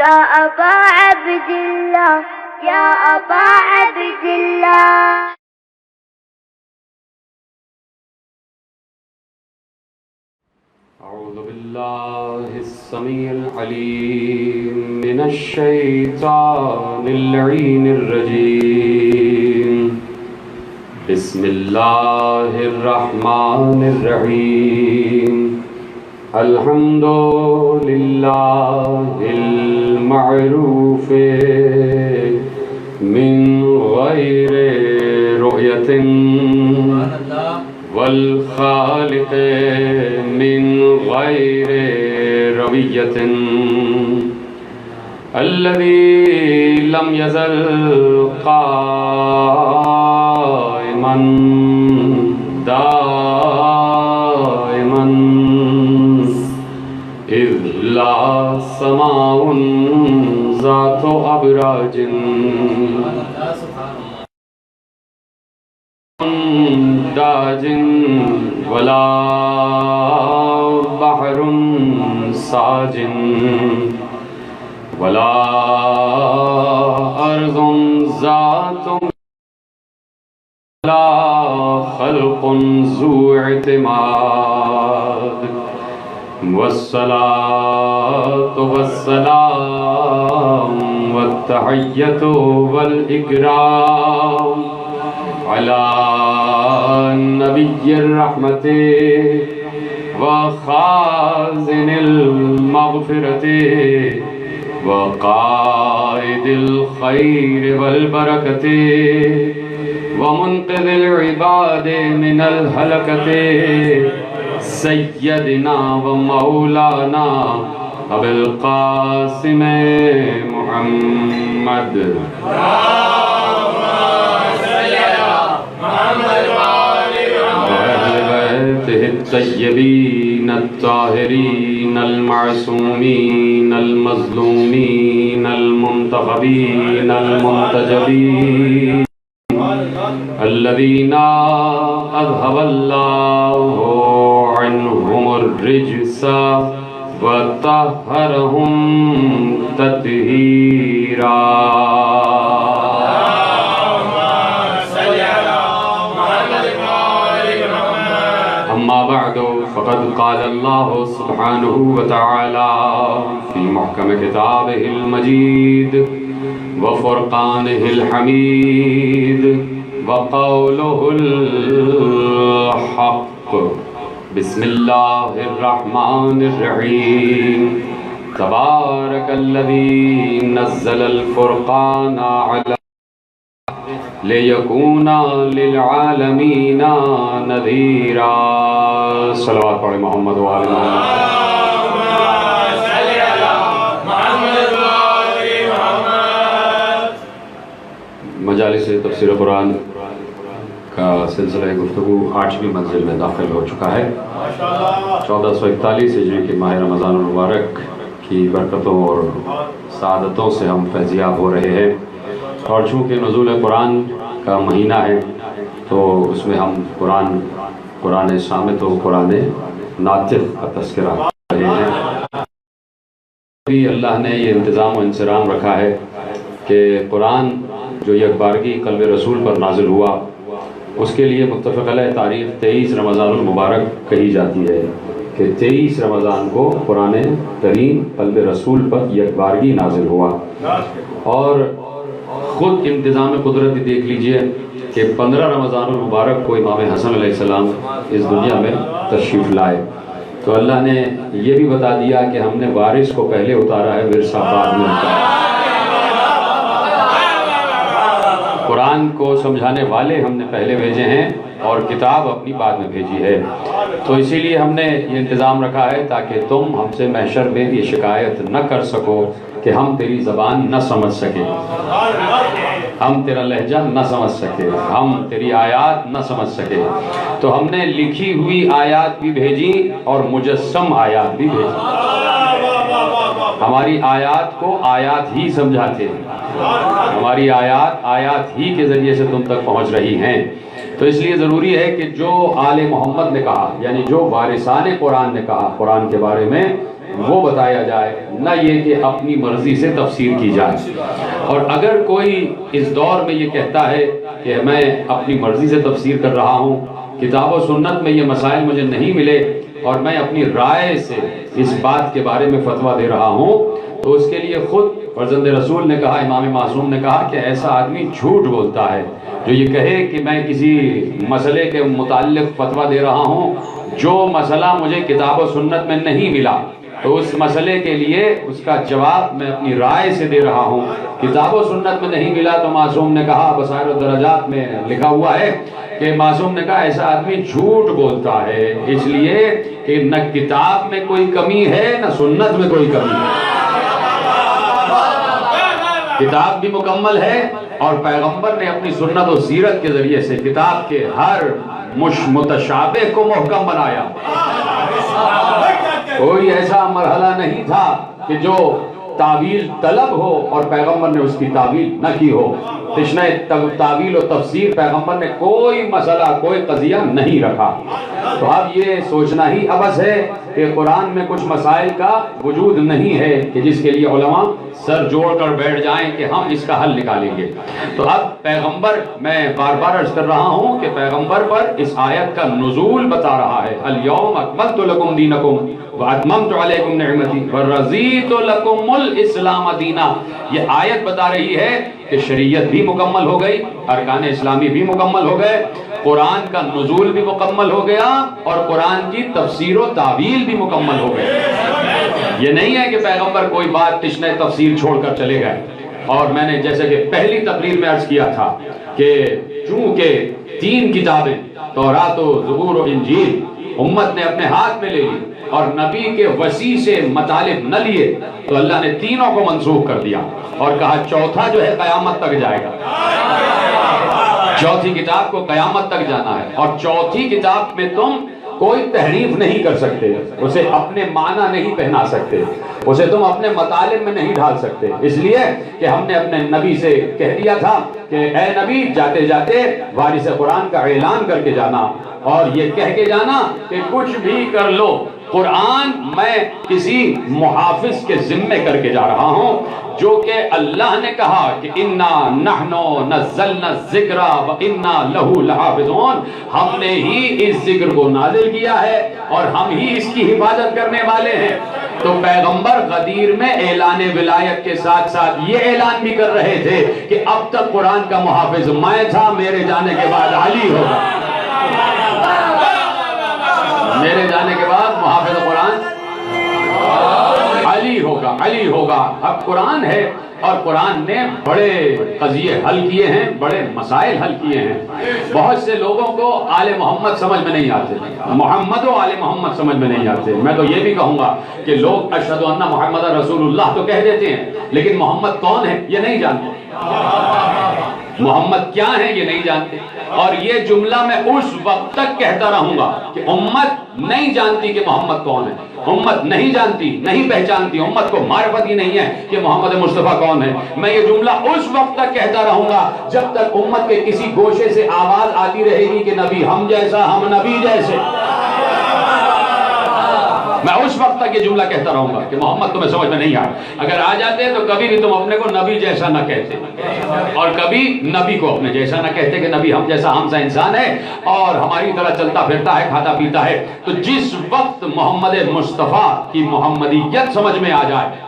يا أبا عبد الله يا أبا عبد الله. أعوذ بالله السميع العليم من الشيطان اللعين الرجيم. بسم الله الرحمن الرحيم. الحمد لله المعروف من غير رؤية والخالق من غير روية الذي لم يزل قائما دائما إذ لا سماء ذات أبراج داج ولا بحر ساج ولا أرض ذات ولا خلق ذو اعتماد والصلاة والسلام والتحية والإكرام على نبي الرحمة وخازن المغفرة وقائد الخير والبركة ومنقذ العباد من الهلكة سيدنا ومولانا أبي القاسم محمد الطيبين الطاهرين المعصومين المظلومين المنتخبين المنتجبين الذين أذهب الله عنهم الرجس وطهرهم تطهيرا. أما بعد فقد قال الله سبحانه وتعالى في محكم كتابه المجيد وفرقانه الحميد وقوله الحق. بسم الله الرحمن الرحيم. تبارك الذي نزل الفرقان على لِيَكُونَ لِلْعَالَمِينَ نَذِيرًا. صلوات پڑھیں محمد وآل محمد. مجالس تفسیر قرآن کا سلسلہ گفتگو 8ویں منزل میں داخل ہو چکا ہے. 1441 ہجری کے ماہ رمضان المبارک کی برکتوں اور سعادتوں سے ہم فیضیاب ہو رہے ہیں، اور چونکہ نزول قرآن کا مہینہ ہے تو اس میں ہم قرآن صامت و قرآن ناطق کا تذکرہ کر رہے ہیں. بھی اللہ نے یہ انتظام و انصرام رکھا ہے کہ قرآن جو یکبارگی قلب رسول پر نازل ہوا، اس کے لیے متفق علیہ تاریخ 23 رمضان المبارک کہی جاتی ہے کہ 23 رمضان کو قرآن کریم قلب رسول پر یکبارگی نازل ہوا. اور خود انتظام قدرتی دیکھ لیجئے کہ 15 رمضان المبارک کو امام حسن علیہ السلام اس دنیا میں تشریف لائے، تو اللہ نے یہ بھی بتا دیا کہ ہم نے وارث کو پہلے اتارا ہے، ورثہ بعد میں اتارا. قرآن کو سمجھانے والے ہم نے پہلے بھیجے ہیں اور کتاب اپنی بعد میں بھیجی ہے. تو اسی لیے ہم نے یہ انتظام رکھا ہے تاکہ تم ہم سے محشر میں یہ شکایت نہ کر سکو کہ ہم تیری زبان نہ سمجھ سکیں، ہم تیرا لہجہ نہ سمجھ سکے، ہم تیری آیات نہ سمجھ سکے. تو ہم نے لکھی ہوئی آیات بھی بھیجی اور مجسم آیات بھی بھیجی. ہماری آیات کو آیات ہی سمجھاتے ہیں، ہماری آیات آیات ہی کے ذریعے سے تم تک پہنچ رہی ہیں. تو اس لیے ضروری ہے کہ جو آل محمد نے کہا، یعنی جو وارثان قرآن نے کہا قرآن کے بارے میں، وہ بتایا جائے، نہ یہ کہ اپنی مرضی سے تفسیر کی جائے۔ اور اگر کوئی اس دور میں یہ کہتا ہے کہ میں اپنی مرضی سے تفسیر کر رہا ہوں، کتاب و سنت میں یہ مسائل مجھے نہیں ملے اور میں اپنی رائے سے اس بات کے بارے میں فتویٰ دے رہا ہوں، تو اس کے لیے خود فرزند رسول نے کہا، امام معصوم نے کہا کہ ایسا آدمی جھوٹ بولتا ہے جو یہ کہے کہ میں کسی مسئلے کے متعلق فتویٰ دے رہا ہوں جو مسئلہ مجھے کتاب و سنت میں نہیں ملا، تو اس مسئلے کے لیے اس کا جواب میں اپنی رائے سے دے رہا ہوں۔ کتاب و سنت میں نہیں ملا تو معصوم نے کہا، بصائر الدرجات میں لکھا ہوا ہے کہ معصوم نے کہا ایسا آدمی جھوٹ بولتا ہے، اس لیے کہ نہ کتاب میں کوئی کمی ہے نہ سنت میں کوئی کمی ہے۔ کتاب بھی مکمل ہے اور پیغمبر نے اپنی سنت و سیرت کے ذریعے سے کتاب کے ہر متشابہ کو محکم بنایا۔ کوئی ایسا مرحلہ نہیں تھا کہ جو تعویل طلب ہو اور پیغمبر نے اس کی تعویل نہ کی ہو۔ تشنہ تعویل و تفسیر پیغمبر نے کوئی مسئلہ کوئی قضیہ نہیں رکھا۔ تو اب یہ سوچنا ہی عبث ہے کہ قرآن میں کچھ مسائل کا وجود نہیں ہے کہ جس کے لیے علماء سر جوڑ کر بیٹھ جائیں کہ ہم اس کا حل نکالیں گے۔ تو اب پیغمبر، میں بار بار عرض کر رہا ہوں کہ پیغمبر پر اس آیت کا نزول بتا رہا ہے، الیوم اکملت لکم دینکم واتممت علیکم نعمتی ورضیت لکم الاسلام دینا۔ یہ آیت بتا رہی ہے کہ شریعت بھی مکمل ہو گئی، ارکان اسلامی بھی مکمل ہو گئے، قرآن کا نزول بھی مکمل ہو گیا اور قرآن کی تفسیر و تعویل بھی مکمل ہو گئے۔ یہ نہیں ہے کہ پیغمبر کوئی بات تشنہ تفسیر چھوڑ کر چلے گئے۔ اور میں نے جیسے کہ پہلی تقریر میں عرض کیا تھا کہ چونکہ 3 کتابیں تورات و زبور و انجیل امت نے اپنے ہاتھ میں لے لی اور نبی کے وسیع سے مطالب نہ لیے، تو اللہ نے تینوں کو منسوخ کر دیا اور کہا چوتھا جو ہے قیامت تک جائے گا۔ چوتھی کتاب کو قیامت تک جانا ہے، اور چوتھی کتاب میں تم کوئی تحریف نہیں کر سکتے، اسے اپنے معنی نہیں پہنا سکتے، اسے تم اپنے مطالب میں نہیں ڈھال سکتے، اس لیے کہ ہم نے اپنے نبی سے کہہ دیا تھا کہ اے نبی جاتے جاتے وارث قرآن کا اعلان کر کے جانا اور یہ کہہ کے جانا کہ کچھ بھی کر لو، قرآن میں کسی محافظ کے ذمے کر کے جا رہا ہوں، جو کہ اللہ نے کہا کہ انا نحن نزلنا الذکر وانا لہ لحافظون، ہم نے ہی اس ذکر کو نازل کیا ہے اور ہم ہی اس کی حفاظت کرنے والے ہیں۔ تو پیغمبر غدیر میں اعلان ولایت کے ساتھ ساتھ یہ اعلان بھی کر رہے تھے کہ اب تک قرآن کا محافظ میں تھا، میرے جانے کے بعد علی ہوگا، میرے جانے کے بعد محافظ قرآن علی ہوگا، علی ہوگا۔ اب قرآن ہے اور قرآن نے بڑے قضیے حل کیے ہیں، بڑے مسائل حل کیے ہیں۔ بہت سے لوگوں کو آل محمد سمجھ میں نہیں آتے، محمد و آل محمد سمجھ میں نہیں آتے۔ میں تو یہ بھی کہوں گا کہ لوگ اشہد ان محمد رسول اللہ تو کہہ دیتے ہیں، لیکن محمد کون ہے یہ نہیں جانتے، محمد کیا ہے یہ نہیں جانتے۔ اور یہ جملہ میں اس وقت تک کہتا رہوں گا کہ امت نہیں جانتی کہ محمد کون ہے، امت نہیں جانتی، نہیں پہچانتی، امت کو معرفت ہی نہیں ہے کہ محمد مصطفیٰ کون ہے۔ میں یہ جملہ اس وقت تک کہتا رہوں گا جب تک امت کے کسی گوشے سے آواز آتی رہے گی کہ نبی ہم جیسا، ہم نبی جیسے، میں اس وقت تک یہ جملہ کہتا رہوں گا کہ محمد تمہیں سمجھ میں نہیں آئے۔ اگر آ جاتے تو کبھی بھی تم اپنے کو نبی جیسا نہ کہتے اور کبھی نبی کو اپنے جیسا نہ کہتے کہ نبی ہم جیسا، ہم سا انسان ہے اور ہماری طرح چلتا پھرتا ہے، کھاتا پیتا ہے۔ تو جس وقت محمد مصطفیٰ کی محمدیت سمجھ میں آ جائے،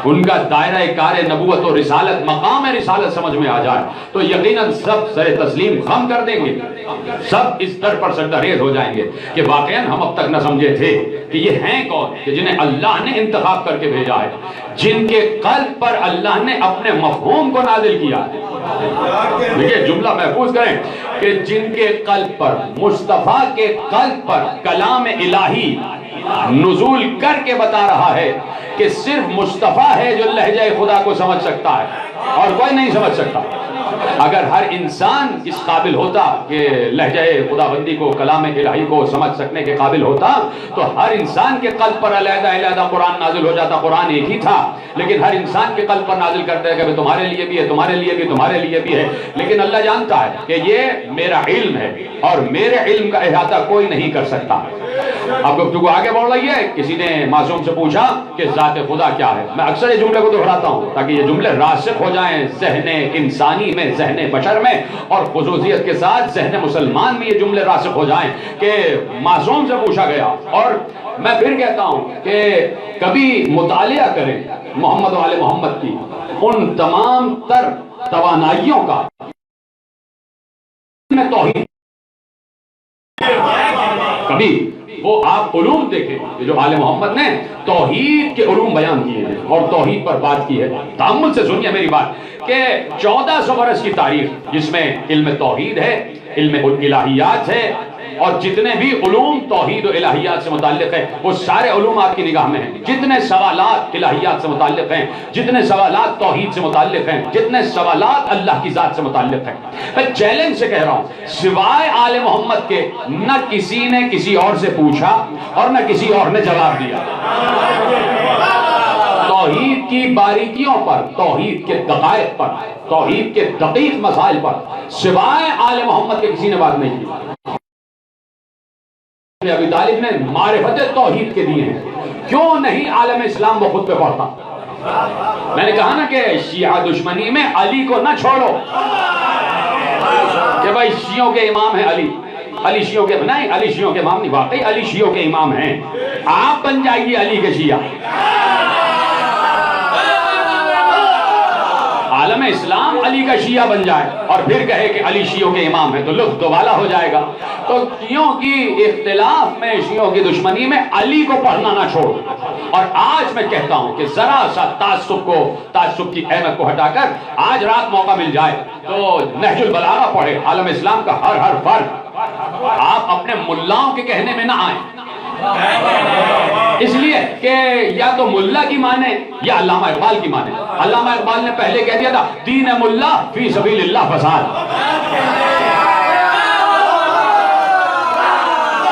ان کا دائرہ کار نبوت و رسالت، مقام رسالت سمجھ میں آ جائے، تو یقیناً سب سر تسلیم خم کر دیں گے، سب اس در پر سجدہ ریز ہو جائیں گے کہ واقعاً ہم اب تک نہ سمجھے تھے کہ یہ ہیں کون کہ جنہیں اللہ نے انتخاب کر کے بھیجا ہے، جن کے قلب پر اللہ نے اپنے مفہوم کو نازل کیا۔ دیکھیں جملہ محفوظ کریں کہ جن کے قلب پر، مصطفیٰ کے قلب پر کلام الہی نزول کر کے بتا رہا ہے کہ صرف مصطفیٰ ہے جو لہجہ خدا کو سمجھ سکتا ہے اور کوئی نہیں سمجھ سکتا۔ اگر ہر انسان اس قابل ہوتا کہ لہجہ خداوندی کو، کلام الہی کو سمجھ سکنے کے قابل ہوتا تو ہر انسان کے قلب پر علیحدہ علیحدہ قرآن نازل ہو جاتا. قرآن ایک ہی تھا لیکن ہر انسان کے قلب پر نازل کرتے ہیں کہ تمہارے لیے بھی ہے، تمہارے لیے بھی، تمہارے لیے بھی ہے. لیکن اللہ جانتا ہے کہ یہ میرا علم ہے اور میرے علم کا احاطہ کوئی نہیں کر سکتا. اب گفتگو آگے بڑھ رہی ہے. کسی نے معصوم سے پوچھا کہ ذات خدا کیا ہے. میں اکثر یہ جملے کو دہراتا ہوں تاکہ یہ جملے راسخ ہو جائیں ذہن انسانی میں، ذہن بشر میں، اور خصوصیت کے ساتھ ذہن مسلمان میں یہ جملے راسخ ہو جائیں کہ معصوم سے پوچھا گیا. اور میں پھر کہتا ہوں کہ کبھی مطالعہ کریں محمد و آل محمد کی ان تمام تر توانائیوں کا میں توحید. کبھی وہ آپ علوم دیکھیں کہ جو آل محمد نے توحید کے علوم بیان کیے ہیں اور توحید پر بات کی ہے. تأمل سے سنیے میری بات کہ 1400 برس کی تاریخ جس میں علم توحید ہے، علم الہیات ہے، اور جتنے بھی علوم توحید و الہیات سے متعلق ہیں وہ سارے علوم آپ کی نگاہ میں ہیں. جتنے سوالات الہیات سے متعلق ہیں، جتنے سوالات توحید سے متعلق ہیں، جتنے سوالات اللہ کی ذات سے متعلق ہیں، میں چیلنج سے کہہ رہا ہوں سوائے آل محمد کے نہ کسی نے کسی اور سے پوچھا اور نہ کسی اور نے جواب دیا. توحید کی باریکیوں پر، توحید کے دقائق پر، توحید کے دقیق مسائل پر سوائے آل محمد کے کسی نے بات نہیں کی. ابی طالب نے معرفت توحید کے دیے ہیں. کیوں نہیں عالم اسلام وہ خود پہ پڑھتا؟ میں نے کہا نا کہ شیعہ دشمنی میں علی کو نہ چھوڑو کہ بھائی شیعوں کے امام ہیں علی، علی شیعوں کے نہیں، علی شیعوں کے امام نہیں، واقعی علی شیعوں کے امام ہیں. آپ بن جائیے علی کے شیعہ. عالم اسلام علی کا شیعہ بن جائے اور پھر کہے کہ علی شیعوں کے امام ہے تو لطف دوبالا ہو جائے گا. تو شیعوں کی اختلاف میں، شیعوں کی دشمنی میں علی کو پڑھنا نہ چھوڑو. اور آج میں کہتا ہوں کہ ذرا سا تعصب کی اہمیت کو ہٹا کر آج رات موقع مل جائے تو نہج البلاغہ پڑھے، عالم اسلام کا ہر فرق. آپ اپنے ملاؤں کے کہنے میں نہ آئیں، اس لیے کہ یا تو ملا کی مانے یا علامہ اقبال کی مانے. علامہ اقبال نے پہلے کہہ دیا تھا دین ملا فی سبیل اللہ فساد.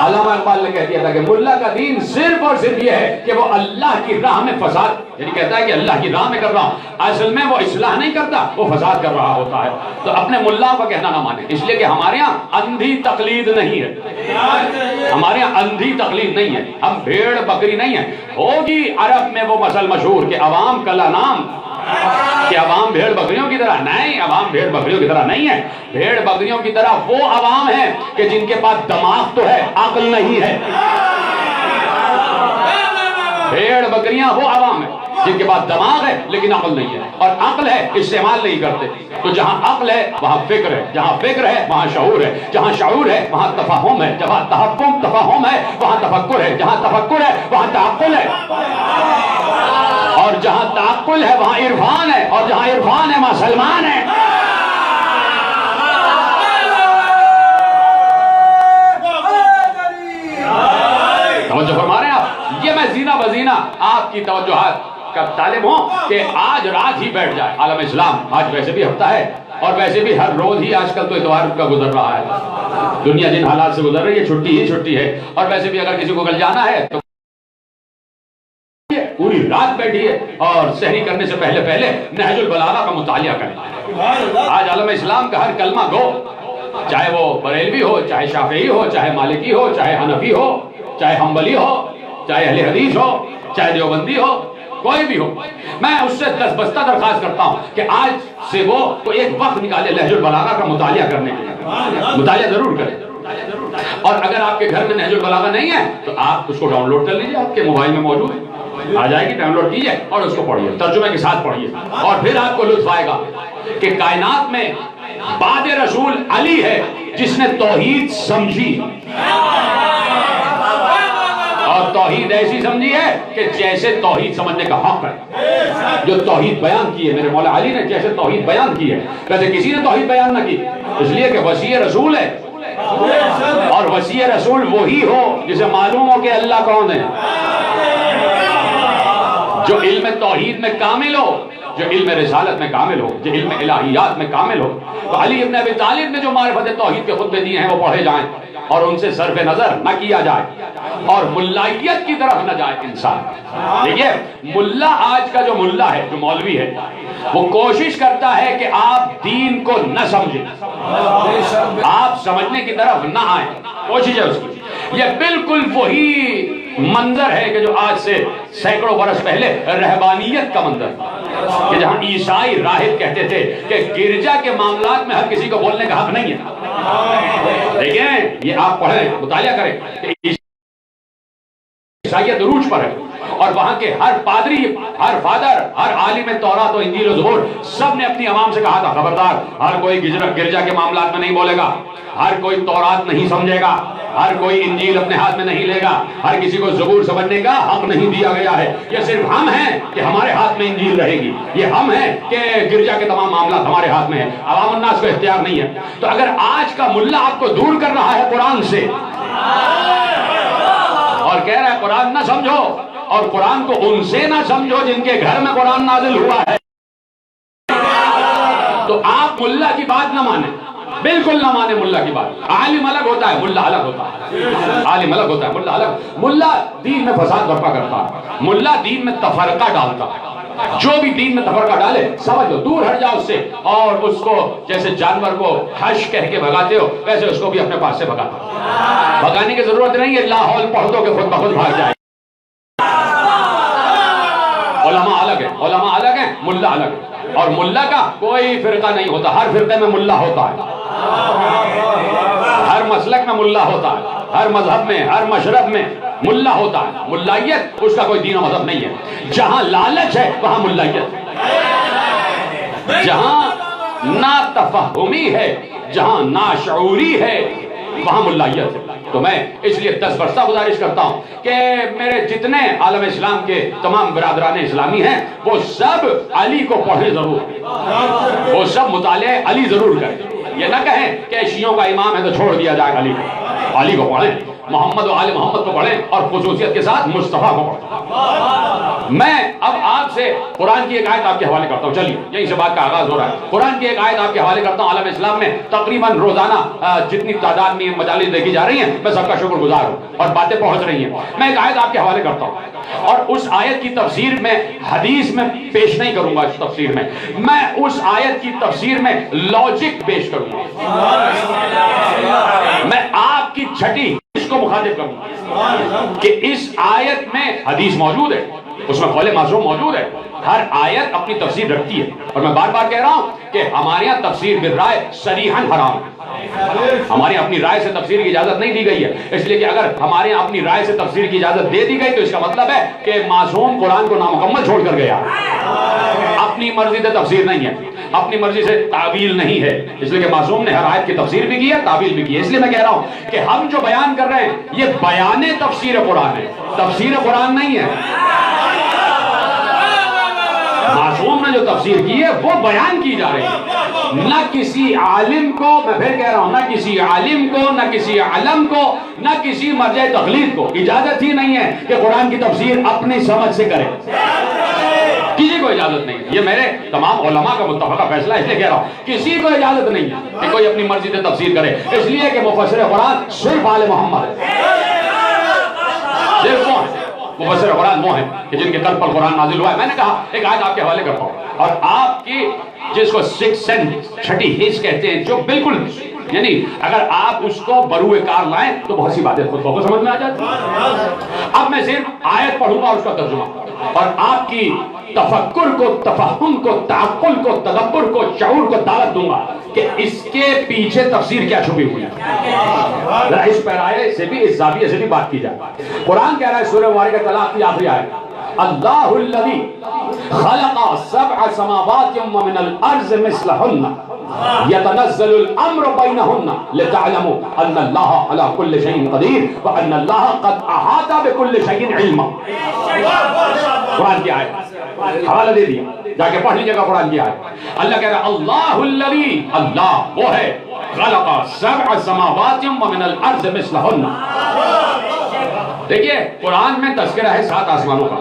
علامہ اقبال نے کہہ دیا تھا کہ ملا کا دین صرف اور صرف یہ ہے کہ وہ اللہ کی راہ میں فساد، یعنی کہتا ہے کہ اللہ کی راہ میں کر رہا ہوں، اصل میں وہ اصلاح نہیں کرتا، وہ فساد کر رہا ہوتا ہے. تو اپنے ملا کو کہنا نہ مانے، اس لیے کہ ہمارے ہاں اندھی تقلید نہیں ہے. ہمارے ہاں اندھی تقلید نہیں ہے، ہم بھیڑ بکری نہیں ہیں. ہوگی عرب میں وہ مثل مشہور کہ عوام کلا نام، کہ عوام بھیڑ بکریوں کی طرح نہیں. عوام بھیڑ بکریوں کی طرح نہیں ہے. بھیڑ بکریوں کی طرح وہ عوام ہیں کہ جن کے پاس دماغ تو ہے، عقل نہیں ہے. بھیڑ بکریاں وہ عوام ہیں جن کے پاس دماغ ہے لیکن عقل نہیں ہے، اور عقل ہے استعمال نہیں کرتے. تو جہاں عقل ہے وہاں فکر ہے، جہاں فکر ہے وہاں شعور ہے، جہاں شعور ہے وہاں تفہم ہے، جہاں تفہم ہے وہاں تفکر ہے، جہاں تفکر ہے وہاں تعقل ہے، اور جہاں تعقل ہے وہاں عرفان ہے، اور جہاں عرفان ہے وہاں سلمان ہے. توجہ فرما رہے ہیں آپ؟ یہ میں زینہ بزینہ آپ کی توجہات کا طالب ہوں کہ آج رات ہی بیٹھ جائے عالم اسلام. آج ویسے بھی ہفتہ ہے اور ویسے بھی ہر روز ہی آج کل تو اتوار کا گزر رہا ہے. دنیا جن حالات سے گزر رہی ہے چھٹی ہی چھٹی ہے، اور ویسے بھی اگر کسی کو کل جانا ہے تو پوری رات بیٹھیے اور سحری کرنے سے پہلے نہج البلاغہ کا مطالعہ کریں. آج عالم اسلام کا ہر کلمہ گو، چاہے وہ بریلوی ہو، چاہے شافعی ہو، چاہے مالکی ہو، چاہے حنفی ہو، چاہے حنبلی ہو، چاہے اہل حدیث ہو، چاہے دیوبندی ہو، کوئی بھی ہو، میں اس سے دستبستہ درخواست کرتا ہوں کہ آج سے وہ ایک وقت نکالے نہج البلاغہ کا مطالعہ کرنے کے لیے. مطالعہ ضرور کریں. اور اگر آپ کے گھر میں نہج البلاغہ نہیں ہے تو آپ اس کو ڈاؤن لوڈ کر لیجیے، آپ کے موبائل میں موجود ہے، آ جائے گی، ڈاؤن لوڈ کیجیے اور اس کو پڑھیے، ترجمے کے ساتھ پڑھیے، اور پھر آپ کو لطف آئے گا کہ کائنات میں بعد رسول علی ہے جس نے توحید سمجھی، اور توحید ایسی سمجھی ہے کہ جیسے توحید سمجھنے کا حق ہے. جو توحید بیان کی ہے میرے مولا علی نے، جیسے توحید بیان کی ہے ویسے کسی نے توحید بیان نہ کی، اس لیے کہ وصی رسول ہے. اور وصی رسول وہی ہو جسے معلوم ہو کہ اللہ کون ہے. جو علم توحید میں کامل ہو، جو علم رسالت میں کامل ہو، جو علم الہیات میں کامل ہو، تو علی ابن ابی طالب نے جو معرفت توحید کے خطبے دیے ہیں وہ پڑھے جائیں اور ان سے صرف نظر نہ کیا جائے اور ملائیت کی طرف نہ جائے انسان۔ دیکھیے ملا آج کا جو ملا ہے، جو مولوی ہے، وہ کوشش کرتا ہے کہ آپ دین کو نہ سمجھیں، آپ سمجھنے کی طرف نہ آئیں، کوشش ہے اس کی۔ یہ بالکل وہی منظر ہے کہ جو آج سے سینکڑوں برس پہلے رہبانیت کا منظر تھا، کہ جہاں عیسائی راہب کہتے تھے کہ گرجا کے معاملات میں ہر کسی کو بولنے کا حق نہیں ہے۔ دیکھیں یہ آپ پڑھیں، مطالعہ کریں کہ عیسائیت عروج پر ہے، اور وہاں کے ہر پادری، ہر فادر، ہر عالم تورات و انجیل و زبور سب نے اپنی عوام سے کہا تھا خبردار ہر کوئی گرجا کے معاملات میں نہیں بولے گا، ہر کوئی تورات نہیں سمجھے گا، ہر کوئی انجیل اپنے ہاتھ میں نہیں لے گا، ہر کسی کو زبور سمجھنے کا حق نہیں دیا گیا ہے۔ یہ صرف ہم ہیں کہ ہمارے ہاتھ میں انجیل رہے گی، یہ ہم ہیں کہ گرجا کے تمام معاملات ہمارے ہاتھ میں ہیں، عوام الناس کو اختیار نہیں ہے۔ تو اگر آج کا ملا آپ کو دور کر رہا ہے قرآن سے اور کہہ رہا ہے قرآن نہ سمجھو، اور قرآن کو ان سے نہ سمجھو جن کے گھر میں قرآن نازل ہوا ہے، تو آپ ملا کی بات نہ مانیں، بالکل نہ مانے ملا کی بات۔ عالم الگ ہوتا ہے، ملا الگ ہوتا ہے، عالم الگ ہوتا ہے، ملا الگ۔ ملا دین میں فساد برپا کرتا ہے، ملا دین میں تفرقہ ڈالتا ہے۔ جو بھی دین میں تفرقہ ڈالے سمجھ لو دور ہٹ جاؤ اس سے، اور اس کو جیسے جانور کو حش کہہ کے بھگاتے ہو ویسے اس کو بھی اپنے پاس سے بھگاتا۔ بھگانے کی ضرورت نہیں ہے، لاحول پڑھ دو کہ خود بخود بھاگ جائے۔ علماء الگ ہیں، علماء الگ ہیں، ملا الگ ہے، اور ملا کا کوئی فرقہ نہیں ہوتا، ہر فرقے میں ملا ہوتا ہے، ہر مسلک میں ملا ہوتا ہے، ہر مذہب میں، ہر مشرب میں ملا ہوتا ہے۔ ملائیت اس کا کوئی دین و مذہب نہیں ہے۔ جہاں لالچ ہے وہاں ملائیت ہے، جہاں ناتفہمی ہے، جہاں ناشعوری ہے وہاں ملائیت ہے۔ تو میں اس لیے دستبردہ گزارش کرتا ہوں کہ میرے جتنے عالم اسلام کے تمام برادران اسلامی ہیں وہ سب علی کو پڑھیں ضرور، وہ سب مطالعہ علی ضرور کریں۔ یہ نہ کہیں کہ شیعوں کا امام ہے تو چھوڑ دیا جائے علی کو، علی کو پڑھیں، محمد و آل محمد کو پڑھیں، اور خصوصیت کے ساتھ مصطفیٰ کو پڑھیں۔ میں اب آپ سے قرآن کی ایک آیت آپ کے حوالے کرتا ہوں، چلیے یہیں سے بات کا آغاز ہو رہا ہے۔ قرآن کی ایک آیت آپ کے حوالے کرتا ہوں۔ عالم اسلام میں تقریباً روزانہ جتنی تعداد میں مجالس دیکھی جا رہی ہیں میں سب کا شکر گزار ہوں، اور باتیں پہنچ رہی ہیں۔ میں ایک آیت آپ کے حوالے کرتا ہوں، اور اس آیت کی تفسیر میں حدیث میں پیش نہیں کروں گا، اس تفسیر میں اس آیت کی تفسیر میں لاجک پیش کروں گا، میں آپ کی چھٹی اس کو مخاطب کروں گا کہ اس آیت میں حدیث موجود ہے، اس میں قول معصوم موجود ہے، ہر آیت اپنی تفسیر رکھتی ہے، اور میں بار بار کہہ رہا ہوں کہ ہمارے یہاں تفسیر بالرائے صریحاً حرام ہے۔ ہمارے اپنی رائے سے تفسیر کی اجازت نہیں دی گئی ہے، اس لیے کہ اگر ہمارے یہاں اپنی رائے سے تفسیر کی اجازت دے دی گئی تو اس کا مطلب ہے کہ معصوم قرآن کو نامکمل چھوڑ کر گیا، اپنی مرضی سے تفسیر نہیں ہے، اپنی مرضی سے تعویل نہیں ہے، اس لیے کہ معصوم نے ہر آیت کی تفسیر بھی کی ہے، تعویل بھی کی ہے۔ اس لیے میں کہہ رہا ہوں کہ ہم جو بیان کر رہے ہیں یہ بیان تفسیر قرآن ہے، تفسیر قرآن نہیں ہے۔ معصوم نے جو تفسیر کی ہے وہ بیان کی جا رہی ہے، نہ کسی عالم کو، میں پھر کہہ رہا ہوں، نہ کسی عالم کو، نہ کسی علم کو، نہ کسی مرجع تقلید کو اجازت ہی نہیں ہے کہ قرآن کی تفسیر اپنی سمجھ سے کرے، کسی کو اجازت نہیں ہے۔ یہ میرے تمام علماء کا متفقہ فیصلہ، اس لیے کہہ رہا ہوں کسی کو اجازت نہیں ہے کہ کوئی اپنی مرضی سے تفسیر کرے، اس لیے کہ مفسر قرآن صرف آل محمد ہے، صرف وہ ہے مفسر قرآن، وہ ہیں کہ جن کے قلب پر قرآن نازل ہوا ہے۔ میں نے کہا ایک آیت آپ کے حوالے کرتا ہوں، اور آپ کی جس کو سکس سینس، چھٹی حس کہتے ہیں، جو بالکل یعنی اگر آپ اس کو بروئے کار لائیں تو بہت سی باتیں خود کو سمجھ میں آ جاتی ہیں۔ اب میں صرف آیت پڑھوں گا اور اس کا ترجمہ، اور آپ کی تفکر کو، تفہم کو، تعقل کو، تدبر کو، شعور کو دعوت دوں گا کہ اس کے پیچھے تفسیر کیا چھپی ہوئی ہے۔ ذرا اس پیرائے سے بھی، اس زاویے سے بھی بات کی جائے۔ قرآن کہہ رہا ہے سورہ مبارکہ طلاق کی آخری آیت، اللہ الذی خلق سبع سماوات ومن الارض مثلہن یتنزل الامر بینہن لتعلموا ان اللہ علی کل شیء قدیر وان اللہ قد احاط بکل شیء علما۔ قرآن کی آیت حوالہ دے دیا، جا کے پڑھ لیجیے گا قرآن کی آیت۔ اللہ کہہ رہا ہے اللہ الذی، اللہ وہ ہے، خلق سبع سماوات ومن الارض مثلہن۔ دیکھیے قرآن میں تذکرہ ہے 7 آسمانوں کا،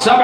7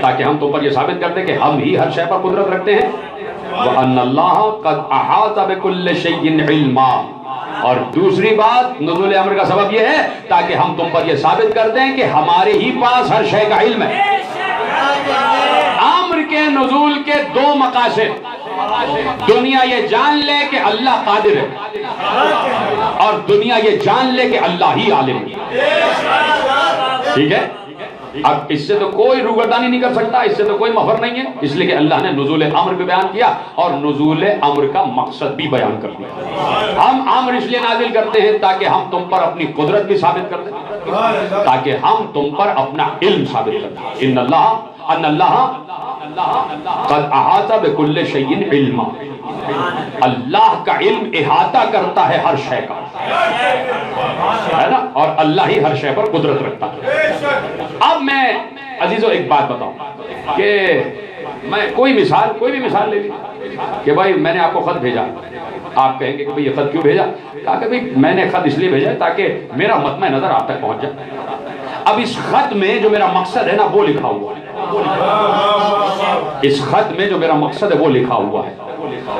تاکہ ہم تم پر یہ ثابت کر دیں کہ ہم ہی ہر شے پر قدرت رکھتے ہیں. وَأَنَّ اللَّهَ قَدْ أَحَاطَ بِكُلِّ شَيْءٍ عِلْمًا. اور دوسری بات نزول امر کا سبب یہ ہے تاکہ ہم تم پر یہ ثابت کر دیں کہ ہمارے ہی پاس ہر شے کا علم ہے. امر کے نزول کے دو مقاصد: دنیا یہ جان لے کہ اللہ قادر ہے، اور دنیا یہ جان لے کہ اللہ ہی عالم ہے. ٹھیک ہے؟ اب اس سے تو کوئی روگردانی نہیں کر سکتا، اس سے تو کوئی مفر نہیں ہے، اس لیے کہ اللہ نے نزول امر بھی بیان کیا اور نزول امر کا مقصد بھی بیان کر دیا. ہم امر اس لیے نازل کرتے ہیں تاکہ ہم تم پر اپنی قدرت بھی ثابت کر دیں، تاکہ ہم تم پر اپنا علم ثابت کر دیں. ان اللہ قد احاطہ بکل شیء علما. اللہ کا علم احاطہ کرتا ہے ہر شے کا، ہے نا، اور اللہ ہی ہر شے پر قدرت رکھتا ہے. اب میں عزیزو ایک بات بتاؤں کہ میں کوئی بھی مثال لے لی کہ بھائی میں نے آپ کو خط بھیجا، آپ کہیں گے کہ بھائی یہ خط کیوں بھیجا؟ کہا کہ بھائی میں نے خط اس لیے بھیجا تاکہ میرا مطمع نظر آپ تک پہنچ جائے. اب اس خط میں جو میرا مقصد ہے نا وہ لکھا ہوا ہے، اس خط میں جو میرا مقصد ہے وہ لکھا ہوا ہے،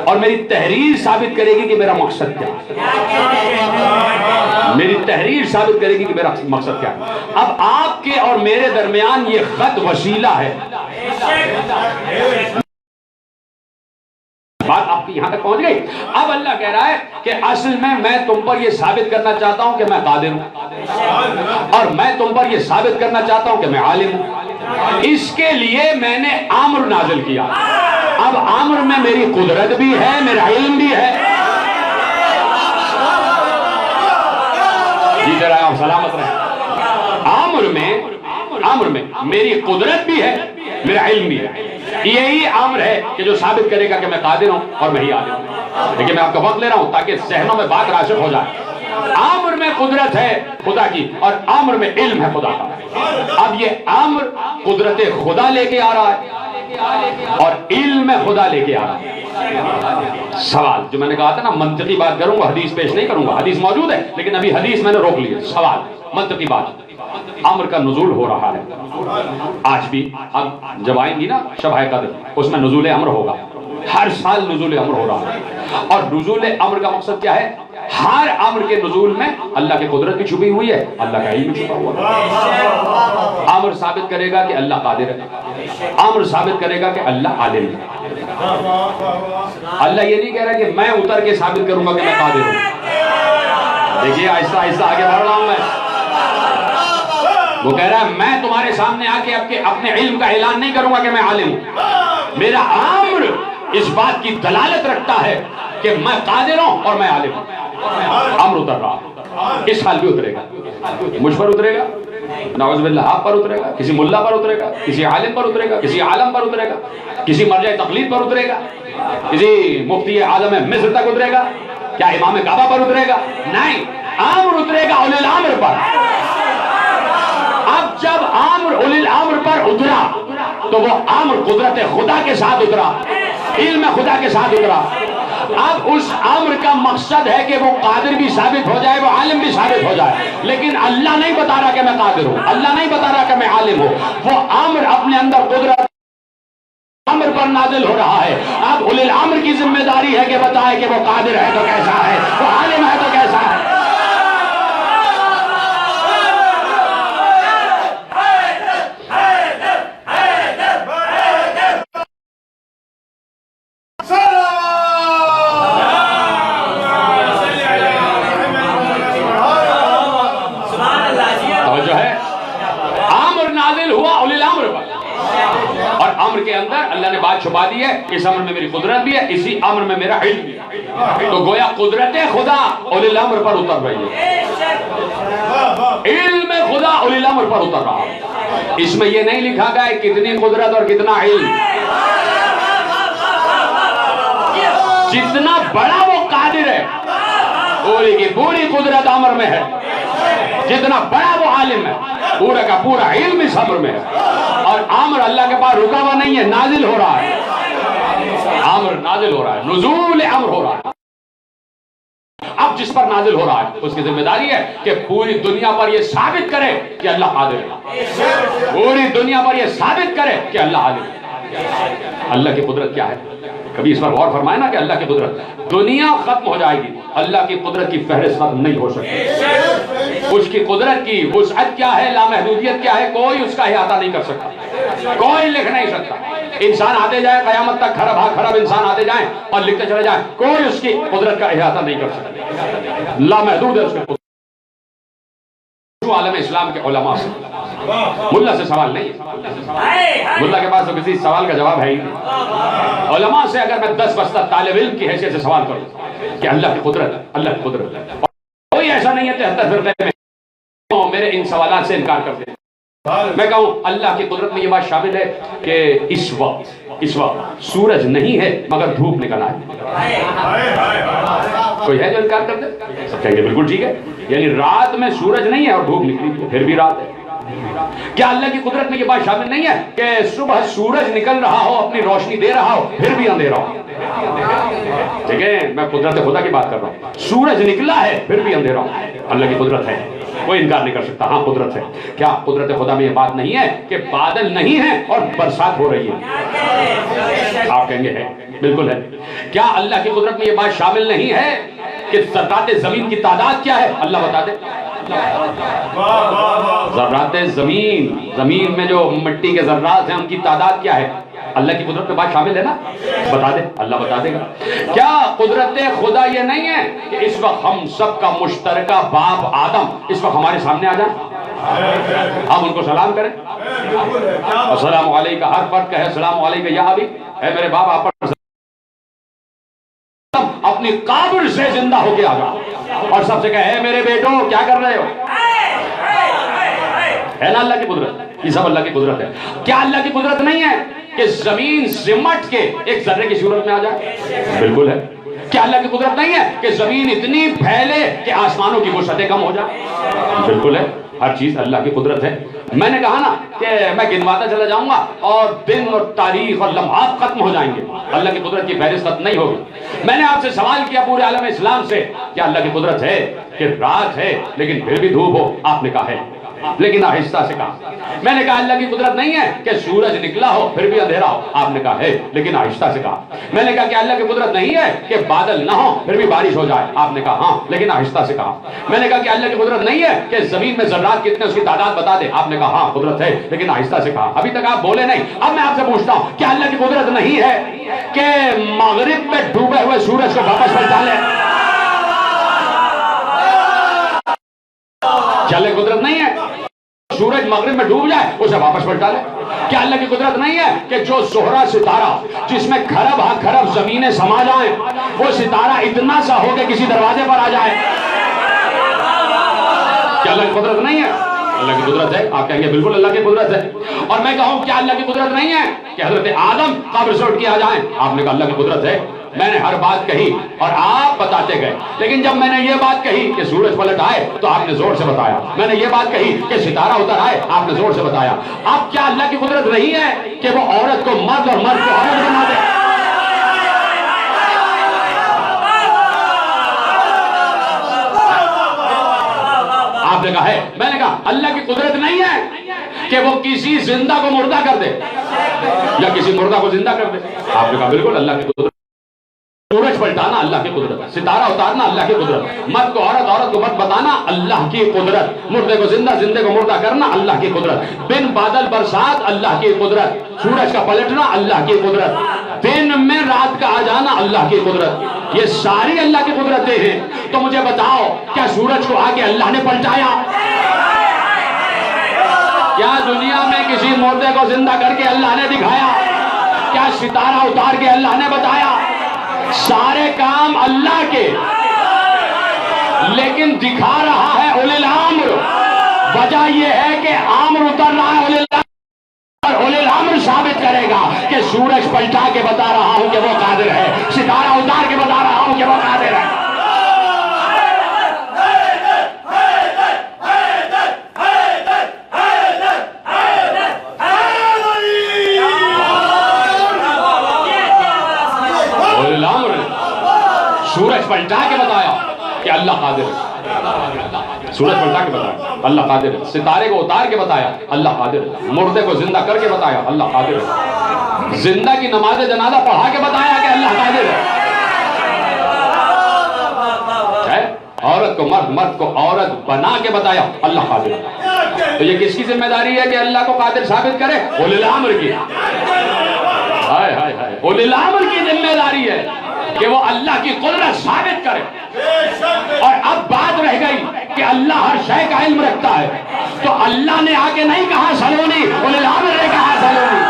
اور میری تحریر ثابت کرے گی کہ میرا مقصد کیا ہے. میری تحریر ثابت کرے گی کہ میرا مقصد کیا ہے. اب آپ کے اور میرے درمیان یہ خط وسیلہ ہے. بات آپ کی یہاں تک پہنچ گئی. اب اللہ کہہ رہا ہے کہ اصل میں تم پر یہ ثابت کرنا چاہتا ہوں کہ میں قادر ہوں، اور میں تم پر یہ ثابت کرنا چاہتا ہوں کہ میں عالم ہوں. اس کے لیے میں نے امر نازل کیا. اب امر میں میری قدرت بھی ہے، میرا علم بھی ہے. جی ذرا آپ سلامت رہیں. امر میں میری قدرت بھی ہے، میرا علم بھی ہے. یہی امر ہے کہ جو ثابت کرے گا کہ میں قادر ہوں اور میں ہی عالم ہوں. لیکن میں آپ کا وقت لے رہا ہوں تاکہ ذہنوں میں بات راسخ ہو جائے. امر میں قدرت ہے خدا کی اور امر میں علم ہے خدا کا. اب یہ امر قدرت خدا لے کے آ رہا ہے اور علم خدا لے کے آ رہا ہے. سوال جو میں نے کہا تھا نا منطقی بات کروں گا، حدیث پیش نہیں کروں گا. حدیث موجود ہے لیکن ابھی حدیث میں نے روک لی ہے. سوال منطقی بات. امر کا نزول ہو رہا ہے آج بھی. اب جب آئیں گی نا شب قدر اس میں نزول امر ہوگا. ہر سال نزول امر ہو رہا ہے. اور نزول امر کا مقصد کیا ہے؟ ہر امر کے نزول میں اللہ کی قدرت بھی چھپی ہوئی ہے، اللہ کا علم بھی چھپا ہوا ہے. امر ثابت کرے گا کہ اللہ قادر ہے، امر ثابت کرے گا کہ اللہ عالم ہے. اللہ یہ نہیں کہہ رہا کہ میں اتر کے ثابت کروں گا کہ میں قادر ہوں. دیکھیے آہستہ آہستہ آگے بڑھ رہا ہوں میں. وہ کہہ رہا ہے میں تمہارے سامنے آ کے اپنے علم کا اعلان نہیں کروں گا کہ میں عالم ہوں. میرا امر اس بات کی دلالت رکھتا ہے کہ میں قادر ہوں اور میں عالم ہوں. امر اتر رہا. اس سال بھی اترے گا. مجھ پر اترے گا، نعوذ باللہ آپ پر اترے گا، کسی ملا پر اترے گا، کسی عالم پر اترے گا، کسی عالم پر اترے گا، کسی مرجع تقلید پر اترے گا، کسی مفتی اعظم مصر تک اترے گا. کیا امام کعبہ پر اترے گا؟ نہیں. امر اترے گا اولی الامر پر. اب جب امر اولی الامر پر اترا تو وہ امر قدرت خدا کے ساتھ اترا، علم خدا کے ساتھ اترا. اب اس امر کا مقصد ہے کہ وہ قادر بھی ثابت ہو جائے، وہ عالم بھی ثابت ہو جائے. لیکن اللہ نہیں بتا رہا کہ میں قادر ہوں، اللہ نہیں بتا رہا کہ میں عالم ہوں. وہ امر اپنے اندر قدرت امر پر نازل ہو رہا ہے. اب اولی الامر کی ذمہ داری ہے کہ بتائے کہ وہ قادر ہے تو کیسا ہے، وہ عالم ہے تو کیسا ہے. امر کے اندر اللہ نے بات چھپا دی ہے. اس امر میں میری قدرت بھی ہے، اسی امر میں میرا علم بھی ہے. تو گویا قدرت خدا اولی الامر پر اتر رہی ہے، علم خدا اولی الامر پر اتر رہا ہے. اس میں یہ نہیں لکھا گیا ہے کتنی قدرت اور کتنا علم. جتنا بڑا وہ قادر ہے پوری کی پوری قدرت امر میں ہے، جتنا بڑا وہ عالم ہے پورا کا پورا علم اس امر میں ہے. اور امر اللہ کے پاس رکا ہوا نہیں ہے، نازل ہو رہا ہے. امر نازل ہو رہا ہے، نزول امر ہو رہا ہے. اب جس پر نازل ہو رہا ہے اس کی ذمہ داری ہے کہ پوری دنیا پر یہ ثابت کرے کہ اللہ قادر ہے، پوری دنیا پر یہ ثابت کرے کہ اللہ عالم ہے۔ اللہ کی قدرت کیا ہے؟ کبھی اس پر غور فرمائے نا کہ اللہ کی قدرت، دنیا ختم ہو جائے گی، اللہ کی قدرت کی فہرست ختم نہیں ہو سکتی۔ اس کی قدرت کی وسعت کیا ہے، لامحدودیت کیا ہے، کوئی اس کا احاطہ نہیں کر سکتا، کوئی لکھ نہیں سکتا۔ انسان آتے جائے قیامت تک، خراب انسان آتے جائیں اور لکھتے چلے جائیں، کوئی اس کی قدرت کا احاطہ نہیں کر سکتا، لامحدود ہے اس کی قدرت۔ عالم اسلام کے علماء سے، ملا سے سوال نہیں، ملا کے پاس تو کسی سوال کا جواب ہے ہی نہیں۔ علماء سے اگر میں 10 بستہ طالب علم کی حیثیت سے سوال کروں کہ اللہ کی قدرت، اللہ کی قدرت، کوئی ایسا نہیں ہے 73 فرقے میں میرے ان سوالات سے انکار کرتے ہیں۔ میں کہوں اللہ کی قدرت میں یہ بات شامل ہے کہ اس وقت سورج نہیں ہے مگر دھوپ نکل آئے، کوئی ہے جو انکار کرتے؟ سب کہیں گے بالکل ٹھیک ہے، یعنی رات میں سورج نہیں ہے اور دھوپ نکلی پھر بھی رات ہے۔ کیا اللہ کی قدرت میں یہ بات شامل نہیں ہے کہ صبح سورج نکل رہا ہو، اپنی روشنی دے رہا ہو، پھر بھی اندھیرا ہو؟ ٹھیک ہے، میں قدرت خدا کی بات کر رہا ہوں، سورج نکلا ہے پھر بھی اندھیرا ہو، اللہ کی قدرت ہے، کوئی انکار نہیں کر سکتا، ہاں قدرت ہے۔ کیا قدرت خدا میں یہ بات نہیں ہے کہ بادل نہیں ہے اور برسات ہو رہی ہے؟ آپ کہیں گے ہے، بالکل ہے۔ کیا اللہ کی قدرت میں یہ بات شامل نہیں ہے کہ ذرات زمین کی تعداد کیا ہے؟ اللہ بتا دے۔ ذرات زمین میں جو مٹی کے ذرات ہیں ان کی تعداد کیا ہے؟ اللہ کی قدرت میں بات شامل ہے نا؟ بتا دے، اللہ بتا دے گا۔ کیا قدرت خدا یہ نہیں ہے کہ اس وقت ہم سب کا مشترکہ باپ آدم اس وقت ہمارے سامنے آ جائیں، ہم ان کو سلام کریں، السلام علیکم، ہر فرد کہے السلام علیکم یا ابی، اے میرے باپ آپ پر اپنی قبر سے زندہ ہو کے آ جاؤ اور سب سے کہے اے میرے بیٹوں کیا کر رہے ہو؟ ہے نا اللہ کی قدرت؟ یہ سب اللہ کی قدرت ہے۔ کیا اللہ کی قدرت نہیں ہے کہ زمین سمٹ کے ایک ذرے کی صورت میں آ جائے؟ بالکل ہے۔ کیا اللہ کی قدرت نہیں ہے کہ زمین اتنی پھیلے کہ آسمانوں کی وسعتیں کم ہو جائیں؟ بالکل ہے، ہر چیز اللہ کی قدرت ہے۔ میں نے کہا نا کہ میں گنواتا چلا جاؤں گا اور دن اور تاریخ اور لمحات ختم ہو جائیں گے، اللہ کی قدرت کی فہرست ختم نہیں ہوگی۔ میں نے آپ سے سوال کیا پورے عالم اسلام سے، کیا اللہ کی قدرت ہے کہ رات ہے لیکن پھر بھی دھوپ ہو؟ آپ نے کہا ہے، لیکن آہستہ سے کہا۔ میں نے کہا اللہ کی قدرت نہیں ہے کہ سورج نکلا ہو پھر بھی اندھیرا ہو؟ آپ نے کہا ہے، لیکن آہستہ سے کہا۔ میں نے کہا کہ اللہ کی قدرت نہیں ہے کہ بادل نہ ہو پھر بھی بارش ہو جائے؟ آپ نے کہا ہاں، لیکن آہستہ سے کہا۔ میں نے کہا کہ اللہ کی قدرت نہیں ہے کہ زمین میں ذرات کتنے اس کی تعداد بتا دے؟ آپ نے کہا ہاں قدرت ہے، لیکن آہستہ سے کہا۔ ابھی تک آپ بولے نہیں، اب میں آپ سے پوچھتا ہوں کیا اللہ کی قدرت نہیں ہے کہ مغرب میں ڈوبے ہوئے سورج کو واپس پلٹا لے؟ کیا اللہ کی قدرت نہیں ہے سورج مغرب میں ڈوب جائے اسے واپس پلٹا لے؟ کیا اللہ کی قدرت نہیں ہے کہ جو زہرہ ستارہ جس میں کھرب ہاں کھرب زمینیں سما جائیں وہ ستارہ اتنا سا ہو کہ کسی دروازے پر آ جائے؟ کیا اللہ کی قدرت نہیں ہے؟ اللہ کی قدرت ہے۔ آپ کہیں گے بالکل اللہ کی قدرت ہے۔ اور میں کہوں کیا اللہ کی قدرت نہیں ہے کہ حضرت آدم قبر سے اٹھ کے آ جائیں؟ آپ نے کہا اللہ کی قدرت ہے۔ میں نے ہر بات کہی اور آپ بتاتے گئے، لیکن جب میں نے یہ بات کہی کہ سورج پلٹ آئے تو آپ نے زور سے بتایا، میں نے یہ بات کہی کہ ستارہ اتر آئے آپ نے زور سے بتایا۔ اب کیا اللہ کی قدرت نہیں ہے کہ وہ عورت کو مرد اور مرد کو عورت بنا دے؟ آپ نے کہا ہے، میں نے کہا اللہ کی قدرت نہیں ہے کہ وہ کسی زندہ کو مردہ کر دے یا کسی مردہ کو زندہ کر دے؟ آپ نے کہا بالکل اللہ کی قدرت۔ سورج پلٹانا اللہ کی قدرت، ستارہ اتارنا اللہ کی قدرت، مرد کو عورت عورت کو مرد بتانا اللہ کی قدرت، مردے کو زندہ زندے کو مردہ کرنا اللہ کی قدرت، بن بادل برسات اللہ کی قدرت، سورج کا پلٹنا اللہ کی قدرت، دن میں رات کا آ جانا اللہ کی قدرت، یہ ساری اللہ کی قدرتیں ہیں۔ تو مجھے بتاؤ کیا سورج کو آگے اللہ نے پلٹایا؟ کیا دنیا میں کسی مردے کو زندہ کر کے اللہ نے دکھایا؟ کیا ستارہ اتار کے اللہ نے بتایا؟ سارے کام اللہ کے، لیکن دکھا رہا ہے اولی الامر۔ وجہ یہ ہے کہ امر اتر رہا ہے اولی الامر، اور اولی الامر ثابت کرے گا کہ سورج پلٹا کے بتا رہا ہوں کہ وہ قادر ہے، ستارہ اتار کے بتا رہا ہوں کہ وہ قادر ہے۔ سورج پلٹا کے بتایا، کہ اللہ قادر ہے. سورج پلٹا کے بتایا اللہ قادر ہے. ستارے کو اتار کے بتایا اللہ قادر ہے. مردے کو زندہ کر کے بتایا اللہ قادر ہے. زندہ کی نماز جنازہ پڑھا کے بتایا کہ اللہ قادر ہے. عورت کو مرد، مرد کو عورت بنا کے بتایا اللہ قادر ہے. تو یہ کس کی ذمہ داری ہے کہ اللہ کو قادر ثابت کرے؟ اولی الامر کی. ہائے ہائے ہائے، اولی الامر کی ذمہ داری ہے کہ وہ اللہ کی قدرت ثابت کرے. اور اب بات رہ گئی کہ اللہ ہر شے کا علم رکھتا ہے، تو اللہ نے آ کے نہیں کہا سلونی، اولی الامر نے کہا سلونی.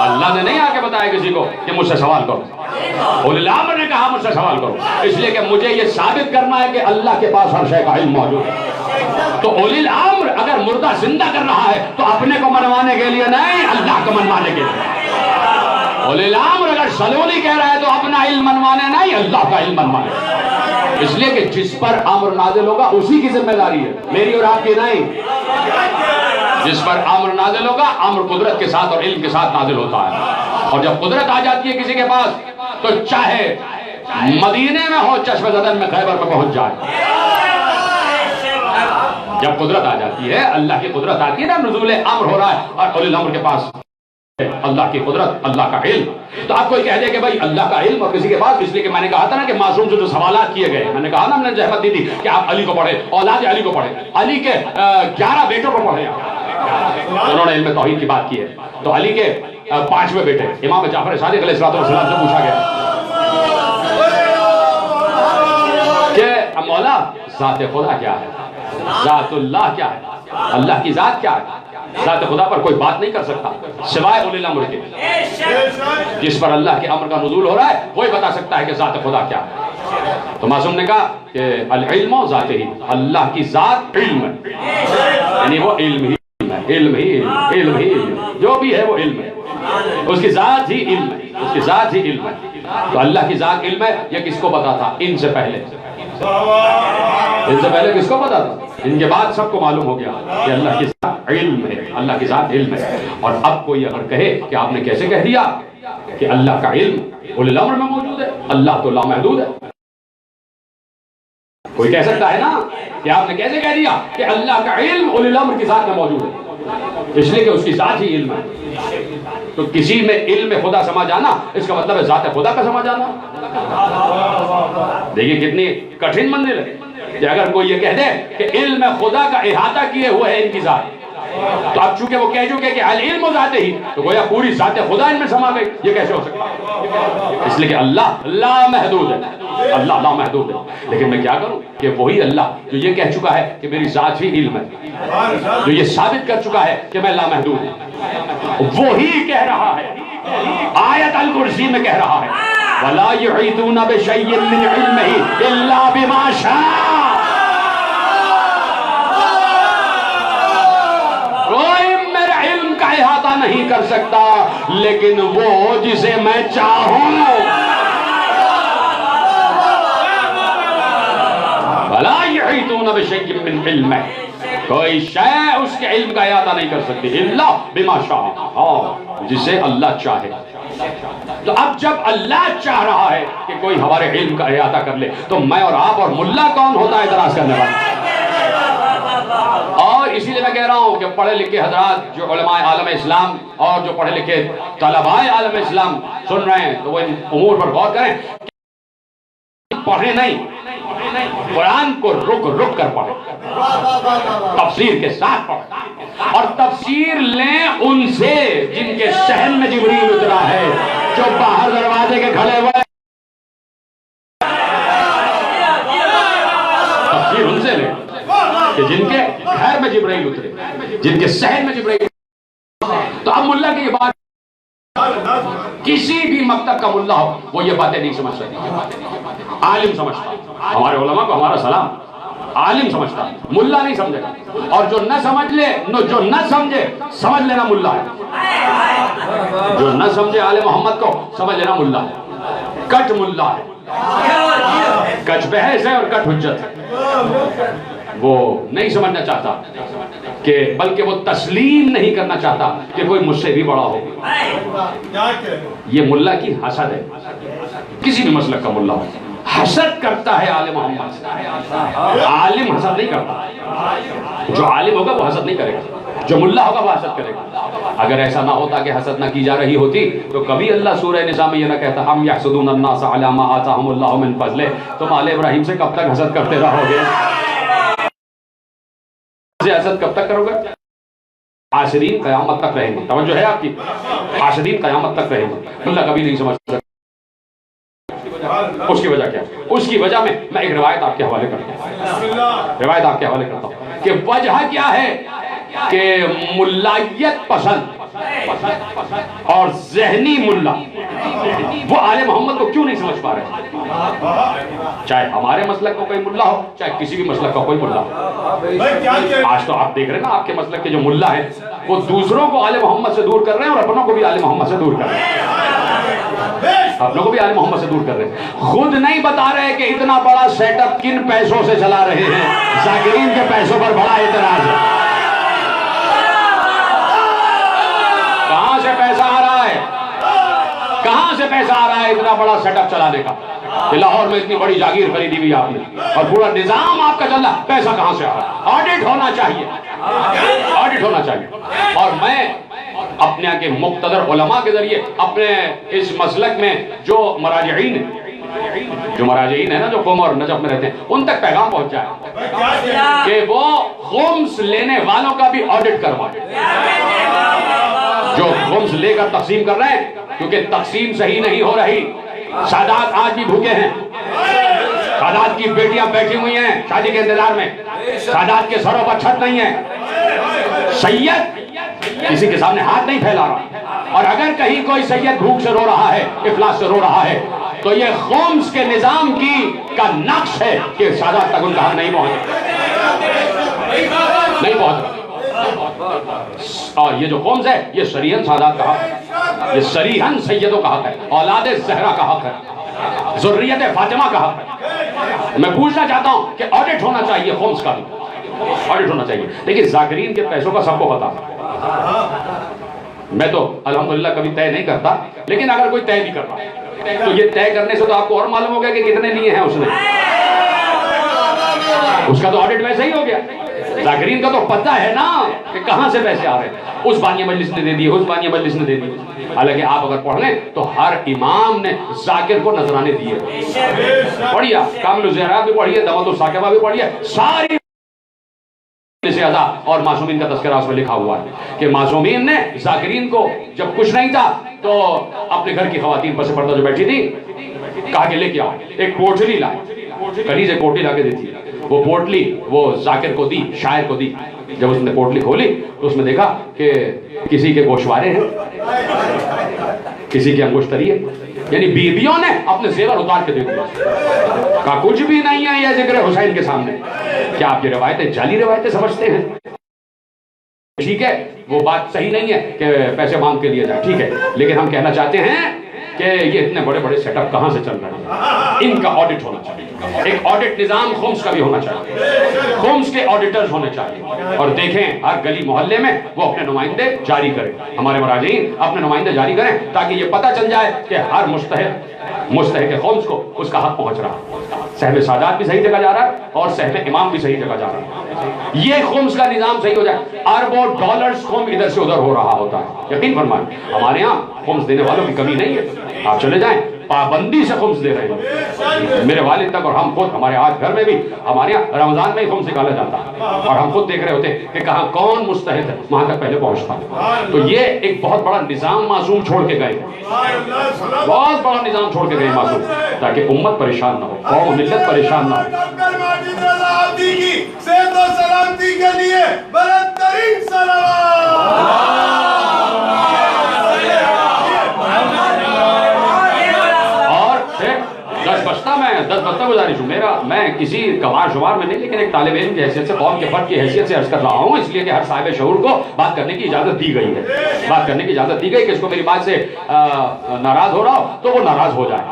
اللہ نے نہیں آ کے بتایا کسی کو کہ مجھ سے سوال کرو. اولی الامر نے کہا مجھ سے سوال کرو، اس لیے کہ مجھے یہ ثابت کرنا ہے کہ اللہ کے پاس ہر شے کا علم موجود ہے. تو اولی الامر اگر مردہ زندہ کر رہا ہے تو اپنے کو منوانے کے لیے نہیں، اللہ کو منوانے کے لیے. اولی الامر اگر سلونی کہہ رہا ہے تو اپنا علم منوانے نہیں، اللہ کا علم منوانے. اس لیے کہ جس پر امر نازل ہوگا اسی کی ذمہ داری ہے، میری اور آپ کی نہیں. جس پر امر نازل ہوگا، امر قدرت کے ساتھ اور علم کے ساتھ نازل ہوتا ہے. اور جب قدرت آ جاتی ہے کسی کے پاس تو چاہے مدینے میں ہو، چشم زدن میں، خیبر میں پہنچ جائے. جب قدرت آ جاتی ہے، اللہ کی قدرت آتی ہے نا، نزول امر ہو رہا ہے اور اولی الامر کے پاس اللہ کی قدرت، اللہ کا علم. تو آپ کوئی کہہ دے کہ بھائی اللہ کا علم اور کسی کے پاس، اس لیے کہ میں نے کہا تھا نا کہ معصوم سے جو سوالات کیے گئے، میں نے کہا نا، ہم نے زحمت دی تھی کہ آپ علی کو پڑھیں، اولاد علی کو پڑھیں، علی کے 11 بیٹوں کو پڑھیں. انہوں نے علم توحید کی بات کی ہے. تو علی کے 5ویں بیٹے امام جعفر صادق علیہ السلام سے پوچھا گیا کہ مولا ذات خدا کیا ہے، ذات اللہ کیا ہے، اللہ کی ذات کیا ہے؟ ذات خدا پر کوئی بات نہیں کر سکتا سوائے اولی الامر کے. جس پر اللہ کے امر کا نزول ہو رہا ہے وہی بتا سکتا ہے کہ ذات خدا کیا ہے. تو معصوم نے کہا کہ العلم ذات ہی، اللہ کی ذات علم ہے، یعنی وہ علم ہی علم ہی علم ہی جو بھی ہے وہ علم ہے، اس کی ذات ہی علم ہے، اس کی ذات ہی علم ہے. تو اللہ کی ذات علم ہے، یہ کس کو پتا تھا؟ ان سے پہلے. ان سے پہلے کس کو پتا تھا؟ ان کے بعد سب کو معلوم ہو گیا کہ اللہ کی ذات علم ہے، اللہ کی ذات علم ہے. اور اب کوئی اگر کہے کہ آپ نے کیسے کہہ دیا کہ اللہ کا علم اولی الامر میں موجود ہے، اللہ تو لامحدود ہے. کوئی کہہ سکتا ہے نا کہ آپ نے کیسے کہہ دیا کہ اللہ کا علم اولی الامر کی ذات میں موجود ہے؟ اس لیے کہ اس کی ذات ہی علم ہے. تو کسی میں علم خدا سما جانا، اس کا مطلب ہے ذات خدا کا سما جانا. دیکھیے کتنی کٹھن منزل ہے کہ اگر کوئی یہ کہہ دے کہ علم خدا کا احاطہ کیے ہوئے ہے ان کی ذات، تو اب چونکہ وہ کہہ چکے کہ العلم ذات ہی، تو گویا پوری ذات خدا ان میں سما گئی. یہ کیسے ہو سکتا ہے؟ اس لیے کہ اللہ لامحدود ہے، اللہ لامحدود ہے. لیکن میں کیا کروں کہ وہی اللہ جو یہ کہہ چکا ہے کہ میری ذات ہی علم ہے، جو یہ ثابت کر چکا ہے کہ میں لامحدود ہوں، وہی کہہ رہا ہے آیت الکرسی میں کہہ رہا ہے وَلَا يُحِيطُونَ بِشَيْءٍ مِّنْ عِلْمِهِ إِلَّا بِمَا شَاءَ. کوئی میرے علم کا احاطہ نہیں کر سکتا لیکن وہ جسے میں چاہوں. وَلَا يُحِيطُونَ بِشَيْءٍ مِّنْ عِلْمِهِ، کوئی شے اس کے علم کا احاطہ نہیں کر سکتی الا بما شاء، جسے اللہ چاہے. تو اب جب اللہ چاہ رہا ہے کہ کوئی ہمارے علم کا احاطہ کر لے، تو میں اور آپ اور ملا کون ہوتا ہے اعتراض کرنے والا؟ اور اسی لیے میں کہہ رہا ہوں کہ پڑھے لکھے حضرات جو علماء عالم اسلام اور جو پڑھے لکھے طلباء عالم اسلام سن رہے ہیں تو وہ ان امور پر غور کریں. پڑھیں نہیں، قرآن کو رک رک کر پڑھیں، تفسیر کے ساتھ پڑھیں، اور تفسیر لیں ان سے جن کے ذہن میں جبریل اترا ہے، جو باہر دروازے کے کھڑے ہوئے. تفسیر ان سے لیں کہ جن کے گھر میں جبریل اترے، جن کے ذہن میں جبریل. تو اب ملا کی یہ بات، کسی بھی مکتب کا ملا ہو وہ یہ باتیں نہیں سمجھ سکتے. عالم سمجھتا، ہمارے علماء کو ہمارا سلام، عالم سمجھتا، ملا نہیں سمجھے گا. اور جو نہ سمجھ لے، جو نہ سمجھے، سمجھ لینا ملا ہے. جو نہ سمجھے آل محمد کو، سمجھ لینا ملا ہے. کٹ ملا ہے، کچ بحث ہے اور کٹ حجت ہے. وہ نہیں سمجھنا چاہتا کہ بلکہ وہ تسلیم نہیں کرنا چاہتا کہ کوئی مجھ سے بھی بڑا ہو. یہ ملا کی حسد ہے. کسی بھی مسلک کا ملا ہو حسد کرتا ہے آل محمد سے. عالم حسد نہیں کرتا. جو عالم ہوگا وہ حسد نہیں کرے گا، جو ملا ہوگا وہ حسد کرے گا. اگر ایسا نہ ہوتا کہ حسد نہ کی جا رہی ہوتی تو کبھی اللہ سورہ نساء میں یہ نہ کہتا ام یحسدون الناس علی ما آتاہم اللہ من فضلہ. تم آل ابراہیم سے کب تک حسد کرتے رہو گے؟ حسد کب تک کرو گے؟ حاسدین قیامت تک رہیں گے. توجہ ہے آپ کی؟ حاسدین قیامت تک رہیں گے. اللہ کبھی نہیں سمجھ سکتا. اس کی وجہ کیا؟ اس کی وجہ میں ایک روایت آپ کے حوالے کرتا ہوں کہ وجہ کیا ہے کہ ملائیت پسند اور ذہنی ملا وہ آل محمد کو کیوں نہیں سمجھ پا رہے؟ چاہے ہمارے مسلک کا کوئی ملا ہو، چاہے کسی بھی مسلک کا کوئی ملا ہو. آج تو آپ دیکھ رہے ہیں نا آپ کے مسلک کے جو ملا ہیں وہ دوسروں کو آل محمد سے دور کر رہے ہیں اور اپنوں کو بھی آل محمد سے دور کر رہے ہیں. اپنوں کو بھی آل محمد سے دور کر رہے ہیں. خود نہیں بتا رہے کہ اتنا بڑا سیٹ اپ کن پیسوں سے چلا رہے ہیں. ذاکرین کے پیسوں پر بڑا اعتراض ہے. کہاں سے پیسہ آ رہا ہے؟ کہاں سے پیسہ آ رہا ہے اتنا بڑا سیٹ اپ چلانے کا؟ کہ لاہور میں اتنی بڑی جاگیر خریدی ہوئی آپ نے اور پورا نظام آپ کا چل رہا، پیسہ کہاں سے آ رہا ہے؟ آڈٹ ہونا چاہیے، آڈٹ ہونا چاہیے. اور میں اپنے کے مقتدر علماء کے ذریعے اپنے اس مسلک میں جو مراجعین ہیں نا، جو قم اور نجف میں رہتے ہیں، ان تک پیغام پہنچ جائے کہ وہ خمس لینے والوں کا بھی آڈٹ کروائیں. جو خمس لے کر تقسیم کر رہے ہیں، کیونکہ تقسیم صحیح نہیں ہو رہی. سادات آج بھی بھوکے ہیں. سادات کی بیٹیاں بیٹھی ہوئی ہیں شادی کے انتظار میں. سادات کے سروں پر چھت نہیں ہے. سید کسی کے سامنے ہاتھ نہیں پھیلا رہا. اور اگر کہیں کوئی سید بھوک سے رو رہا ہے، افلاس سے رو رہا ہے، تو یہ خمس کے نظام کا نقش ہے کہ سادات تک ان کا حق نہیں پہنچ. اور یہ جو خمس ہے یہ صریحاً سادات کا حق ہے، یہ صریحاً سیدوں کا حق ہے، اولاد زہرا کا حق ہے، ذریت فاطمہ کا حق ہے. میں پوچھنا چاہتا ہوں کہ آڈٹ ہونا چاہیے خمس کا بھی، آڈٹ ہونا چاہیے. لیکن ذاکرین کے پیسوں کا سب کو پتا. میں تو الحمدللہ کبھی طے نہیں کرتا، لیکن اگر کوئی طے بھی کر رہا تو یہ طے کرنے سے تو آپ کو اور معلوم ہو گیا کہ کتنے لیے ہیں اس نے. اس کا تو آڈٹ ویسے ہی ہو گیا. ذاکرین کا تو پتہ ہے نا کہ کہاں سے پیسے آ رہے ہیں. اس بانیہ مجلس نے دے دی، اس بانیہ مجلس نے دے دی. حالانکہ آپ اگر پڑھ لیں تو ہر امام نے ذاکر کو نذرانے دیے. پڑھیے کامل الزہرات بھی پڑھیے، دمۃ الثاقبہ بھی پڑھیے. ساری سے ادا اور معصومین کا تذکرہ اس میں لکھا ہوا ہے کہ معصومین نے ذاکرین کو جب کچھ نہیں تھا تو اپنے گھر کی خواتین پس پردہ جو بیٹھی تھی کہا کہ لے کے آؤ ایک پوٹلی لائے. کنیز ایک پوٹلی لا کے دیتی ہے. وہ پوٹلی وہ ذاکر کو دی، شاعر کو دی. جب اس نے پوٹلی کھولی تو اس میں دیکھا کہ کسی کے گوشوارے ہیں، کسی کے انگشتری ہے. یعنی بیویوں نے اپنے زیور اتار کے دے دیا. کہا کچھ بھی نہیں ہے یہ ذکر حسین کے سامنے. کیا آپ یہ روایتیں جعلی روایتیں سمجھتے ہیں؟ ٹھیک ہے وہ بات صحیح نہیں ہے کہ پیسے مانگ کے لیے جائے، ٹھیک ہے، لیکن ہم کہنا چاہتے ہیں کہ یہ اتنے بڑے بڑے سیٹ اپ کہاں سے چل رہے ہیں؟ ان کا آڈٹ ہونا چاہیے. ایک آڈٹ نظام خمس کا بھی ہونا چاہیے. خمس کے آڈیٹرز ہونے چاہیے. اور دیکھیں ہر گلی محلے میں وہ اپنے نمائندے جاری کریں. ہمارے مراجعین اپنے نمائندے جاری کریں تاکہ یہ پتہ چل جائے کہ ہر مستحق خمس کو اس کا حق پہنچ رہا ہے. سہم سادات بھی صحیح جگہ جا رہا ہے اور سہم امام بھی صحیح جگہ جا رہا ہے. یہ خمس کا نظام صحیح ہو جائے. اربوں ڈالرز خم ادھر سے ادھر ہو رہا ہوتا ہے. یقین فرمائیں ہمارے ہاں خمس دینے والوں کی کمی نہیں ہے. آپ چلے جائیں پابندی سے خمس دے رہے ہیں. میرے والد تک اور ہم خود ہمارے آج گھر میں بھی ہمارے یہاں رمضان میں ہی خمس نکالا جاتا ہے اور ہم خود دیکھ رہے ہوتے ہیں کہ کہاں کون مستحق ہے وہاں تک پہلے پہنچتا ہے. تو یہ ایک بہت بڑا نظام معصوم چھوڑ کے گئے، بہت بڑا نظام چھوڑ کے گئے معصوم، تاکہ امت پریشان نہ ہو، قوم ملت پریشان نہ ہو. سلامتی کے لیے بلندترین دس بستہ گزارش ہوں، میں کسی کمار شمار میں نہیں، لیکن ایک طالب علم کی حیثیت سے، قوم کے فرد کی حیثیت سے عرض کر رہا ہوں، اس لیے کہ ہر صاحب شعور کو بات کرنے کی اجازت دی گئی ہے، بات کرنے کی اجازت دی گئی کہ اس کو میری بات سے ناراض ہو رہا ہو تو وہ ناراض ہو جائے.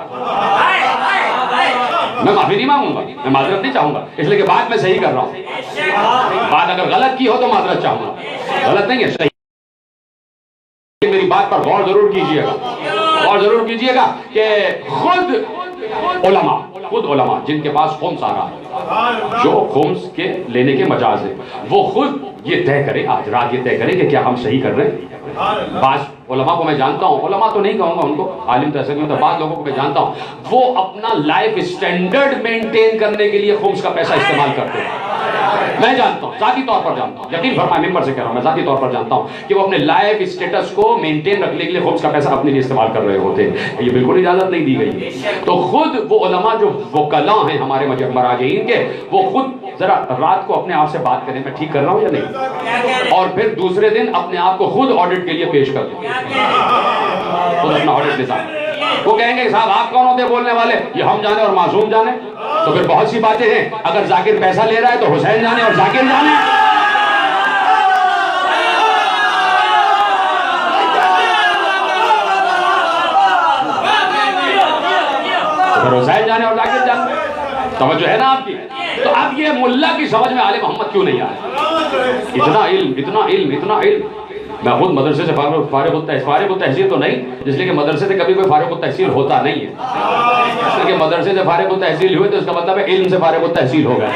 میں معافی نہیں مانگوں گا، میں معذرت نہیں چاہوں گا، اس لیے کہ بات میں صحیح کر رہا ہوں. بات اگر غلط کی ہو تو معذرت چاہوں گا، غلط نہیں ہے، صحیح. میری بات پر غور ضرور کیجئے گا، غور ضرور کیجئے گا کہ خود علماء جن کے پاس خمس آ رہا ہے، جو خمس کے لینے کے مجاز ہے، وہ خود یہ طے کریں، آج رات یہ طے کریں کہ کیا ہم صحیح کر رہے ہیں. بعض علماء کو میں جانتا ہوں، علماء تو نہیں کہوں گا ان کو، عالم تو ایسا نہیں ہوتا، بعض لوگوں کو میں جانتا ہوں وہ اپنا لائف سٹینڈرڈ مینٹین کرنے کے لیے خمس کا پیسہ استعمال کرتے ہیں. میں جانتا ہوں، ذاتی طور پر جانتا ہوں، یقین فرمائے ممبر سے کہہ رہا ہوں، میں ذاتی طور پر جانتا ہوں کہ وہ اپنے لائف اسٹیٹس کو مینٹین رکھنے کے لیے خمس کا پیسہ اپنے لیے استعمال کر رہے ہوتے ہیں. یہ بالکل اجازت نہیں دی گئی. تو خود وہ علماء جو وکلاء ہیں ہمارے مراجعین کے، وہ خود ذرا رات کو اپنے آپ سے بات کریں میں ٹھیک کر رہا ہوں یا نہیں، اور پھر دوسرے دن اپنے آپ کو خود آڈٹ کے لیے پیش کر دیں، خود اپنا آڈٹ نظام. وہ کہیں گے صاحب آپ کون ہوتے بولنے والے، یہ ہم جانے اور معصوم جانے. تو پھر بہت سی باتیں ہیں، اگر ذاکر پیسہ لے رہا ہے تو حسین جانے اور ذاکر جانے، پھر حسین جانے اور ذاکر جانے. توجہ ہے نا آپ کی؟ تو اب یہ ملا کی سمجھ میں آل محمد کیوں نہیں آیا؟ اتنا علم اتنا علم اتنا علم. میں خود مدرسے سے فارغ التحصیل تو نہیں، جس لیے کہ مدرسے سے کبھی کوئی فارغ التحصیل ہوتا نہیں ہے. اس لیے کہ مدرسے سے فارغ التحصیل ہوئے تو اس کا مطلب ہے علم سے فارغ التحصیل ہو گئے.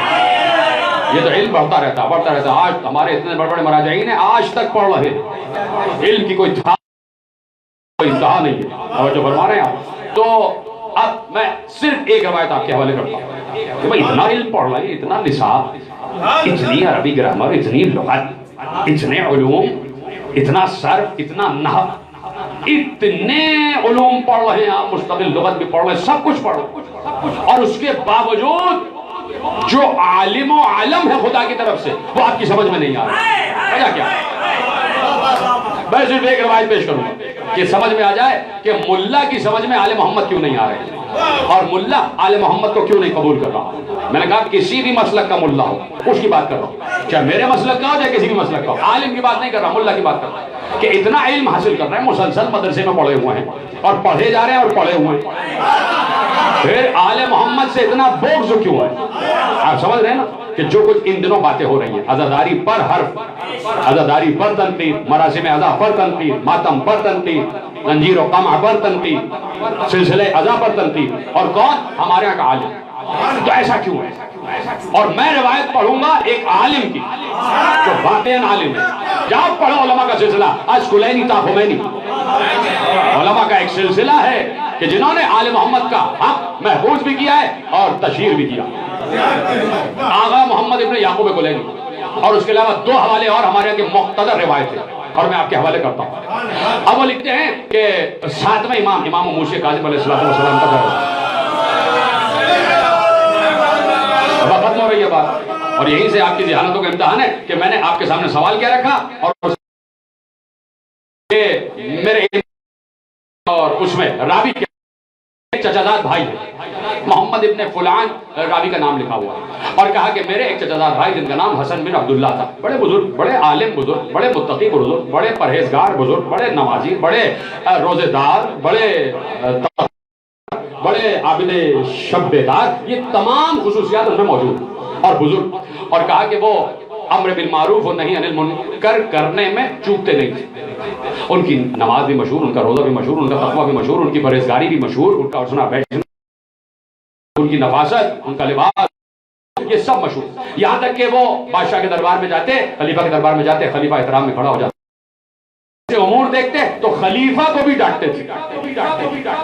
یہ تو علم بڑھتا رہتا ہے. آج ہمارے اتنے بڑے بڑے مراجعین ہیں، آج تک پڑھ رہے ہیں، علم کی کوئی انتہا نہیں ہے. اور جو فرما رہے ہیں آپ، تو اب میں صرف ایک روایت آپ کے حوالے کرتا ہوں کہ بھائی اتنا علم پڑھ رہے ہیں، اتنا نصاب، اتنی عربی گرامر، اتنی لغت، اتنے علوم، اتنا صرف، اتنا نحو، اتنے علوم پڑھ رہے ہیں آپ، مستقل لغت بھی پڑھ رہے ہیں، سب کچھ پڑھ رہے ہیں، اور اس کے باوجود جو عالم و عالم ہے خدا کی طرف سے وہ آپ کی سمجھ میں نہیں آ رہا. وجہ کیا ہے؟ میں صرف ایک روایت پیش کروں گا کہ سمجھ میں آ جائے کہ ملا کی سمجھ میں آل محمد کیوں نہیں آ رہے اور ملا آل محمد کو کیوں نہیں قبول کر رہا. میں نے کہا کسی بھی مسلک کا ملا ہو، اس کی بات کر رہا ہوں، چاہے میرے مسلک کا ہو چاہے کسی بھی مسلک کا ہو. عالم کی بات نہیں کر رہا، ملا کی بات کر رہا ہوں کہ اتنا علم حاصل کر رہے ہیں، مسلسل مدرسے میں پڑھے ہوئے ہیں اور پڑھے جا رہے ہیں اور پڑھے ہوئے ہیں، پھر آل محمد سے اتنا بغض کیوں ہے؟ آپ سمجھ رہے ہیں نا کہ جو کچھ ان دنوں باتیں ہو رہی ہیں، عزاداری پر حرف، عزاداری پر تنقید، مراسم عزا پر تنقید، ماتم پر تنقید، زنجیر و قمع پر تنقید، سلسلہ عزا پر تنقید، اور کون؟ ہمارے یہاں کا عالم. تو ایسا کیوں ہے؟ اور میں روایت پڑھوں گا ایک عالم کی جو واقعاً عالم ہے. جاؤ پڑھو علماء کا سلسلہ، آج کلینی تا خمینی، علماء کا ایک سلسلہ ہے کہ جنہوں نے آل محمد کا حق محفوظ بھی کیا ہے اور تشہیر بھی کیا. آغا محمد ابن یعقوب کلینی، اور اس کے علاوہ 2 حوالے اور ہمارے یہاں کے مقتدر روایت ہیں اور میں آپ کے حوالے کرتا ہوں. اب وہ لکھتے ہیں کہ 7ویں امام موسی کاظم علیہ السلام کا دور ختم ہو رہی ہے بات، اور یہیں سے آپ کی ذہانتوں کا امتحان ہے کہ میں نے آپ کے سامنے سوال کیا رکھا اور میرے اور اس میں راوی کے ایک چچازاد بھائی ہے، محمد ابن فلان راوی کا نام لکھا ہوا ہے، اور کہا کہ میرے ایک چچازاد بھائی جن کا نام حسن بن عبداللہ تھا، بڑے بزرگ، بڑے عالم بزرگ، بڑے متقی بزرگ، بڑے پرہیزگار بزرگ، بڑے نمازی، بڑے روزے دار، بڑے عابد شب بیدار، یہ تمام خصوصیات ان میں موجود ہیں اور بزرگ. اور کہا کہ وہ امر بالمعروف و نہی عن المنکر کرنے میں چوکتے نہیں تھے. ان کی نماز بھی مشہور، ان کا روزہ بھی مشہور، ان کا تقویٰ بھی مشہور، ان کی پرہیزگاری بھی مشہور، ان کا اٹھنا بیٹھنا، ان کی نفاست، ان کا لباس، یہ سب مشہور. یہاں تک کہ وہ بادشاہ کے دربار میں جاتے، خلیفہ کے دربار میں جاتے، خلیفہ احترام میں کھڑا ہو جاتا، امور دیکھتے تو خلیفہ کو بھی ڈانٹتے تھے،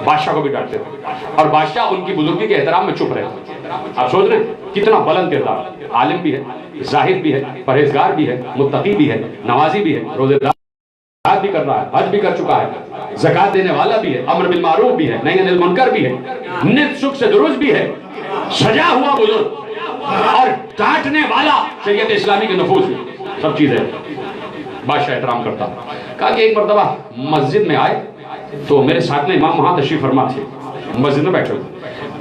بادشاہ کو بھی ڈانٹتے تھے، اور بادشاہ ان کی بزرگی کے احترام میں چپ رہے. آپ سوچ رہے ہیں کتنا بلند کردار، عالم بھی ہے، زاہد بھی ہے، پرہیزگار بھی ہے، متقی بھی ہے، نمازی بھی ہے، روزے دار بھی کر رہا ہے، حج بھی کر چکا ہے، زکات دینے والا بھی ہے، امر بالمعروف بھی ہے، نہی عن المنکر بھی ہے، نت سکھ سے درست بھی ہے، سجا ہوا بزرگ اور ڈانٹنے والا شریعت اسلامی کے نفوذ میں، سب چیزیں. بادشاہ احترام کرتا. کہا کہ ایک مرتبہ مسجد میں آئے تو میرے ساتھ میں امام وہاں تشریف فرما تھے، مسجد میں بیٹھے ہوئے.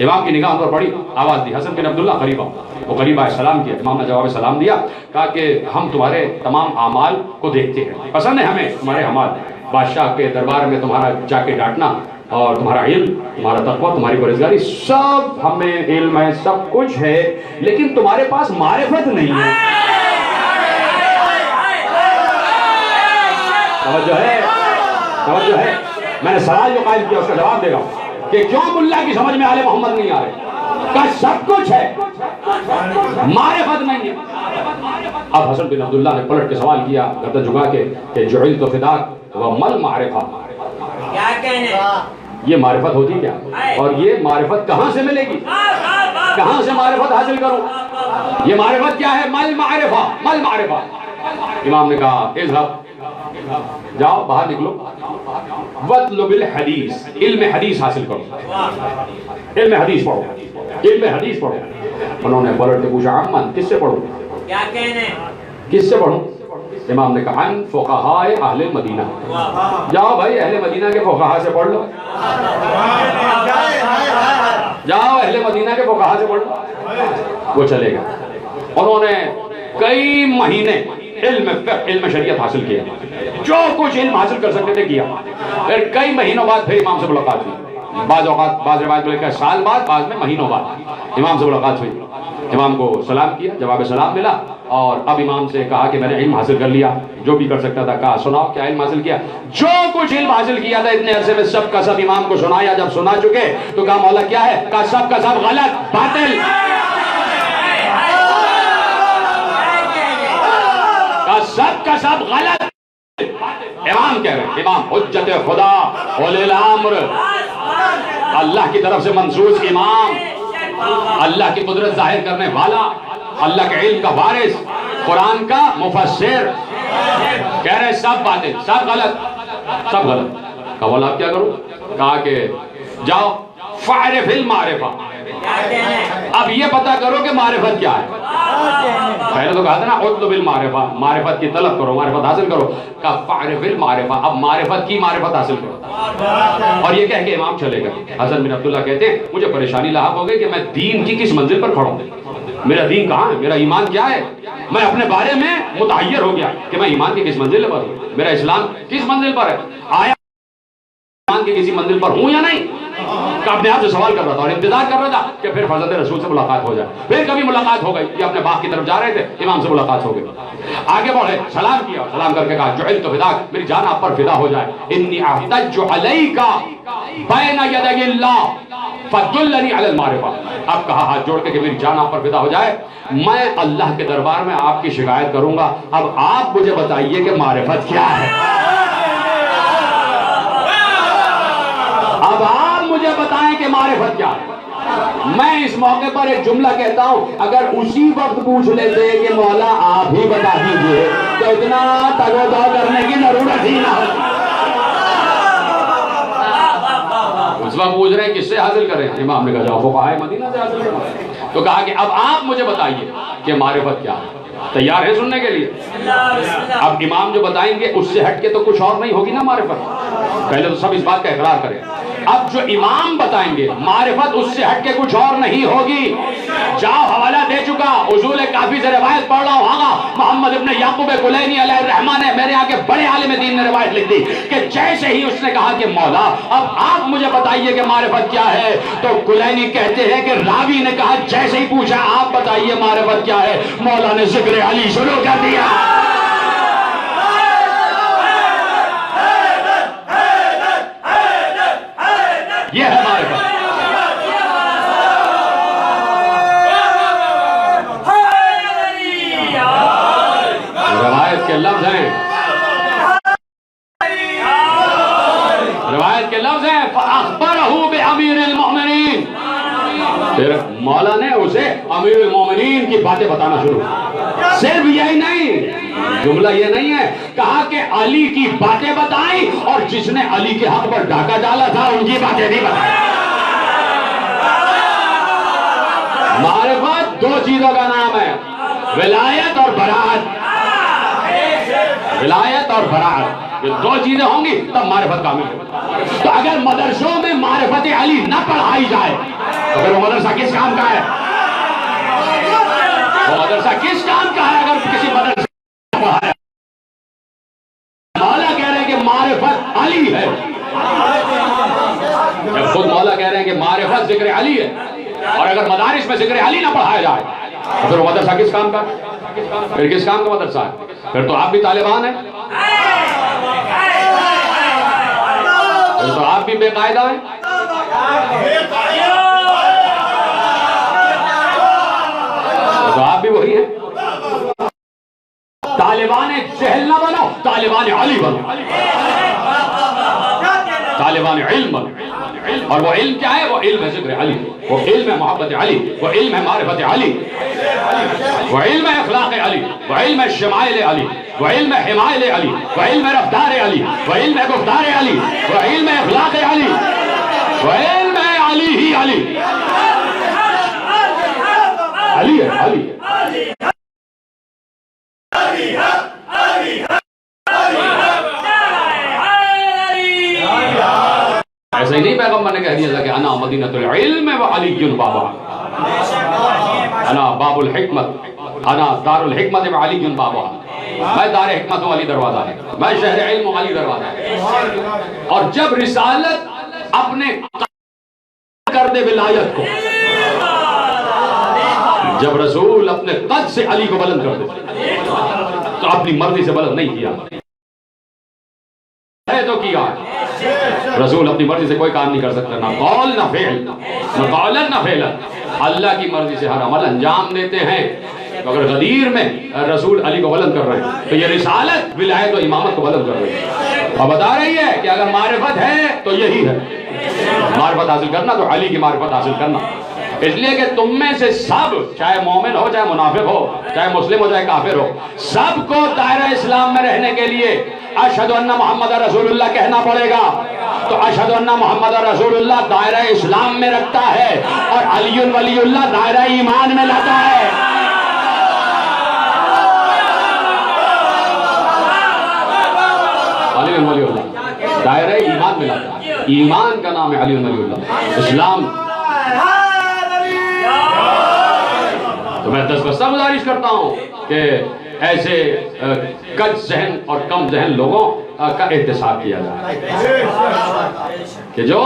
امام کی نگاہ پر پڑی، آواز دی، حسن بن عبداللہ قریب آؤ۔ وہ قریب آئے، سلام کیا، امام نے جواب سلام دیا، کہا کہ ہم تمہارے تمام اعمال کو دیکھتے ہیں، پسند ہے ہمیں تمہارے اعمال، بادشاہ کے دربار میں تمہارا جا کے ڈانٹنا اور تمہارا علم، تمہارا تقویٰ، تمہاری پرہیزگاری، سب ہمیں علم ہے، سب کچھ ہے، لیکن تمہارے پاس معرفت نہیں ہے۔ توجہ ہے، توجہ ہے، میں نے سوال جو قائم کیا اس کا جواب دے رہا ہوں کہ کیوں ملا کی سمجھ میں آل محمد نہیں آ رہے؟ کہ سب کچھ ہے، معرفت نہیں ہے۔ اب حسن بن عبداللہ نے پلٹ کے سوال کیا گردن جھکا کے کہ جعلت فداک ومل معرفہ، کیا کہنے؟ یہ معرفت ہوتی کیا اور یہ معرفت کہاں سے ملے گی؟ کہاں سے معرفت حاصل کروں؟ یہ معرفت کیا ہے؟ مل معرفہ، مل معرفہ۔ امام نے کہا اذهب، جاؤ باہر نکلو، وَاطْلُبِ الْحَدِيث، علم حدیث حاصل کرو، علم حدیث پڑھو، علم حدیث پڑھو۔ انہوں نے پلٹ کے پوچھا عمن، کس سے پڑھوں؟ کیا کہنے؟ کس سے پڑھوں؟ امام نے کہا عن فقہاء اہل مدینہ، جاؤ بھائی اہل مدینہ کے فقہاء سے پڑھ لو، جاؤ اہل مدینہ کے فقہاء سے پڑھ لو۔ وہ چلے گئے، انہوں نے کئی مہینے علم فقہ، علم شریعت حاصل کیا، جو کچھ علم حاصل کر سکتے تھے کیا، پھر کئی مہینوں بعد پھر امام سے ملاقات ہوئی، بعض اوقات بعض روایت میں لکھا ہے سال بعد، بعض میں مہینوں بعد امام سے ملاقات ہوئی، امام کو سلام کیا، جواب سلام ملا، اور اب امام سے کہا کہ میں نے علم حاصل کر لیا، جو بھی کر سکتا تھا، کہا سناؤ کیا علم حاصل کیا؟ جو کچھ علم حاصل کیا تھا اتنے عرصے میں سب کا سب امام کو سنایا، جب سنا چکے تو کہا مولا کیا ہے؟ کہا سب کا سب غلط، باطل، سب کا سب غلط۔ امام کہہ رہے ہیں، امام حجت خدا اولی الامر، اللہ کی طرف سے منصوص امام، اللہ کی قدرت ظاہر کرنے والا، اللہ کے علم کا وارث، قرآن کا مفسر، کہہ رہے ہیں سب باطل، سب غلط، سب غلط۔ کہا بولا آپ کیا کروں؟ کہا کہ جاؤ فاعرف المعرفہ، اب یہ پتا کرو کہ معرفت کیا ہے۔ پہلے تو کہا تھا نا اطلب المعرفہ، معرفت کی طلب کرو، معرفت حاصل کرو، کہا فاعرف المعرفہ، اب معرفت کی معرفت حاصل کرو۔ اور یہ کہہ کہ امام چلے گئے۔ حسن بن عبداللہ کہتے ہیں مجھے پریشانی لاحق ہو گئی کہ میں دین کی کس منزل پر کھڑا ہوں، میرا دین کہاں ہے، میرا ایمان کیا ہے، میں اپنے بارے میں متحیر ہو گیا کہ میں ایمان کی کس منزل پر ہوں، میرا اسلام کس منزل پر ہے، آیا ایمان کی کسی منزل پر ہوں یا نہیں؟ کہ اپنے آپ سے سوال کر رہا تھا اور انتظار کر رہا تھا کہ پھر فرزند رسول سے ملاقات ہو جائے، پھر کبھی ملاقات ہو گئی، یہ اپنے باغ کی طرف جا رہے تھے، امام سے ملاقات ہو گئی، آگے بڑھے، سلام کیا، سلام کر کے کہا جعلت فداک، میری جان آپ پر فدا ہو جائے، انی احتج علیک بین یدی اللہ فدلنی علی المعرفہ۔ اب کہا ہاتھ جوڑ کے کہ میری جان آپ پر فدا ہو جائے، میں اللہ کے دربار میں آپ کی شکایت کروں گا، اب آپ مجھے بتائیے کہ معرفت کیا ہے، اب آپ مجھے بتائیں کہ معرفت کیا ہے۔ میں اس موقع پر ایک جملہ کہتا ہوں، اگر اسی وقت پوچھ لیتے کہ مولا آپ ہی بتا دیجئے تو اتنا تگودو کرنے کی ضرورت ہی نہ ہوتی۔ اس وقت پوچھ رہے ہیں کس سے حاصل کریں؟ امام نے کہا جاؤ فقہائے مدینہ سے حاصل کریں۔ تو کہا کہ اب آپ مجھے بتائیے کہ معرفت کیا ہے، تیار ہیں سننے کے لیے؟ اب امام جو بتائیں گے اس سے ہٹ کے تو کچھ اور نہیں ہوگی نا معرفت، پہلے تو سب اس بات کا اقرار کریں۔ اب جو امام بتائیں گے معرفت اس سے ہٹ کے کچھ اور نہیں ہوگی۔ جاؤ حوالہ دے چکا، اصول کافی سے روایت پڑھ رہا ہوں، ہاں محمد ابن یعقوب کلینی علیہ الرحمہ نے، میرے آگے بڑے عالم دین نے روایت لکھ دی کہ جیسے ہی اس نے کہا کہ مولا اب آپ مجھے بتائیے کہ معرفت کیا ہے، تو کلینی کہتے ہیں کہ راوی نے کہا جیسے ہی پوچھا آپ بتائیے معرفت کیا ہے، مولا نے ذکر علی شروع کر دیا۔ یہ ہے معرفت۔ روایت کے لفظ ہیں، روایت کے لفظ ہیں فَأَخْبَرَهُ بِأَمِيرِ الْمُؤْمِنِينَ، پھر مولا نے اسے امیر المومنین کی باتیں بتانا شروع کی۔ صرف یہی نہیں، جملہ یہ نہیں ہے، کہا کہ علی کی باتیں بتائیں اور جس نے علی کے حق پر ڈاکہ ڈالا تھا ان کی باتیں نہیں بتائیں۔ معرفت دو چیزوں کا نام ہے، ولایت اور برات۔ ولایت اور براعت، یہ دو چیزیں ہوں گی تب معرفت کامل ہوگی۔ تو اگر مدرسوں میں معرفت علی نہ پڑھائی جائے تو پھر وہ مدرسہ کس کام کا ہے؟ وہ مدرسہ کس کام کا ہے اگر کسی مدرسے میں پڑھایا؟ مولا کہہ رہے ہیں کہ معرفت علی ہے، جب خود مولا کہہ رہے ہیں کہ معرفت ذکر علی ہے، اور اگر مدارس میں ذکر علی نہ پڑھایا جائے تو پھر وہ مدرسہ کس کام کا؟ پھر کس کام کا مدرسہ ہے؟ پھر تو آپ بھی طالبان ہیں، پھر تو آپ بھی بے قاعدہ ہیں، تو آپ بھی وہی ہیں۔ طالبان جہل نہ بنو، طالبان علی بنو، طالبان علم بنو۔ اور وہ علم کیا ہے؟ وہ علم ہے ذکر علی، وہ علم ہے محبت علی، وہ علم ہے معرفت علی، وہ علم ہے اخلاق علی، وہ علم ہے شمائل علی، وہ علم ہے حمائل علی، وہ علم ہے رفتار علی، وہ علم ہے گفتار علی، وہ علم ہے اخلاق علی، وہ علم ہے علی ہی علی، علی ہے علی۔ ایسا ہی نہیں پیغمبر نے کہہ دیا تھا کہ انا مدینۃ العلم وعلی بابا، انا باب الحکمت، انا دار الحکمت وعلی بابا، میں دار حکمت و علی دروازہ ہے، میں شہر علم و علی دروازہ ہے۔ اور جب رسالت اپنے کر دے ولایت کو، جب رسول اپنے قد سے علی کو بلند کر دے تو اپنی مرضی سے بلند نہیں کیا ہے، تو کیا رسول اپنی مرضی سے کوئی کام نہیں کر سکتا، نہ قول نہ فعل، نہ قولا نہ فعلا، اللہ کی مرضی سے ہر عمل انجام دیتے ہیں۔ تو اگر غدیر میں رسول علی کو بلند کر رہے ہیں تو یہ رسالت ولایت و امامت کو بلند کر رہی ہے، اور بتا رہی ہے کہ اگر معرفت ہے تو یہی ہے، معرفت حاصل کرنا تو علی کی معرفت حاصل کرنا۔ اس لیے کہ تم میں سے سب، چاہے مومن ہو، چاہے منافق ہو، چاہے مسلم ہو، چاہے کافر ہو، سب کو دائرہ اسلام میں رہنے کے لیے اشہد ان محمد رسول اللہ کہنا پڑے گا۔ تو اشہد ان محمد رسول اللہ دائرہ اسلام میں رکھتا ہے اور علی ولی اللہ دائرہ ایمان میں لاتا ہے۔ علی ولی اللہ دائرہ ایمان میں لاتا ہے، ایمان کا نام ہے علی ولی اللہ، اسلام۔ تو میں دستبستہ گزارش کرتا ہوں کہ ایسے کج ذہن اور کم ذہن لوگوں کا احتساب کیا جائے کہ جو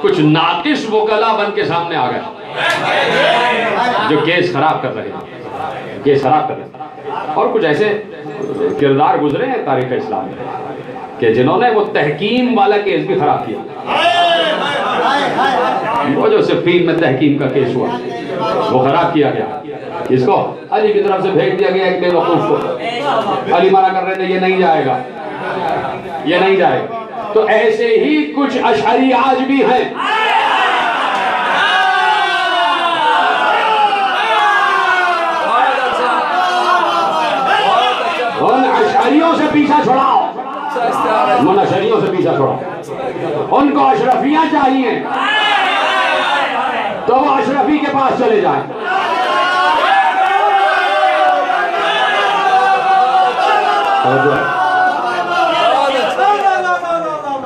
کچھ ناقص وکلا بن کے سامنے آ گئے، جو کیس خراب کر رہے ہیں، کیس خراب کر رہے ہیں، اور کچھ ایسے کردار گزرے ہیں تاریخ اسلام میں کہ جنہوں نے وہ تحکیم والا کیس بھی خراب کیا۔ وہ جو صفین میں تحکیم کا کیس ہوا وہ خراب کیا گیا، اس کو علی کی طرف سے بھیج دیا گیا ایک بے وقوف کو، علی منع کر رہے تھے یہ نہیں جائے گا، یہ نہیں جائے گا۔ تو ایسے ہی کچھ اشعری آج بھی ہیں، ان اشعریوں سے پیچھا چھڑاؤ، ان اشعریوں سے پیچھا چھڑاؤ، ان کو اشرفیاں چاہیے تو وہ اشرفی کے پاس چلے جائیں۔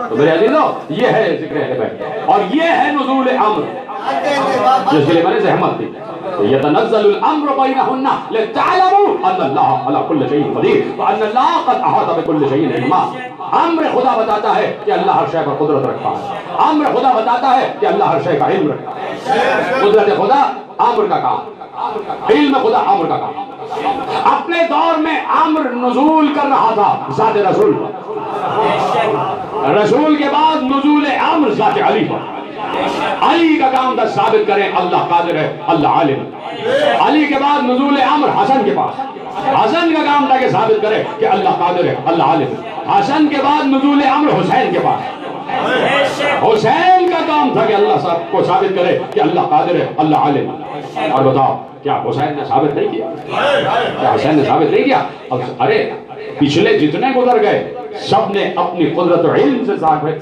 تو میرے عزیزو، یہ ہے ذکر اہل بیت، اور یہ ہے نزول امر، جس کے لیے میں نے زحمت دی۔ يتنزل الامر بينهن لتعلموا ان الله على كل شيء قدير وان الله قد احاط بكل شيء علما۔ امر خدا بتاتا ہے کہ اللہ ہر شے پر قدرت رکھتا ہے، امر خدا بتاتا ہے کہ اللہ ہر شے کا علم رکھتا ہے۔ قدرت خدا امر کا کام، علم خدا امر کا کام۔ اپنے دور میں امر نزول کر رہا تھا ذات رسول پر، رسول کے بعد نزول امر ذات علی پر۔ علی کا کام تھا ثابت کریں اللہ قادر ہے، اللہ عالم ہے۔ علی کے بعد نزول امر حسن کے پاس، حسن کا کام تھا کہ ثابت کرے کہ اللہ قادر ہے، اللہ عالم ہے۔ حسن کے بعد نزول امر حسین کے پاس، حسین کا کام تھا کہ اللہ صاحب کو ثابت کرے کہ اللہ قادر ہے، اللہ عالم ہے۔ اور بتاؤ کیا حسین نے ثابت نہیں کیا؟ کیا حسین نے ثابت نہیں کیا؟ ارے پچھلے جتنے گزر گئے سب نے اپنی قدرت و علم سے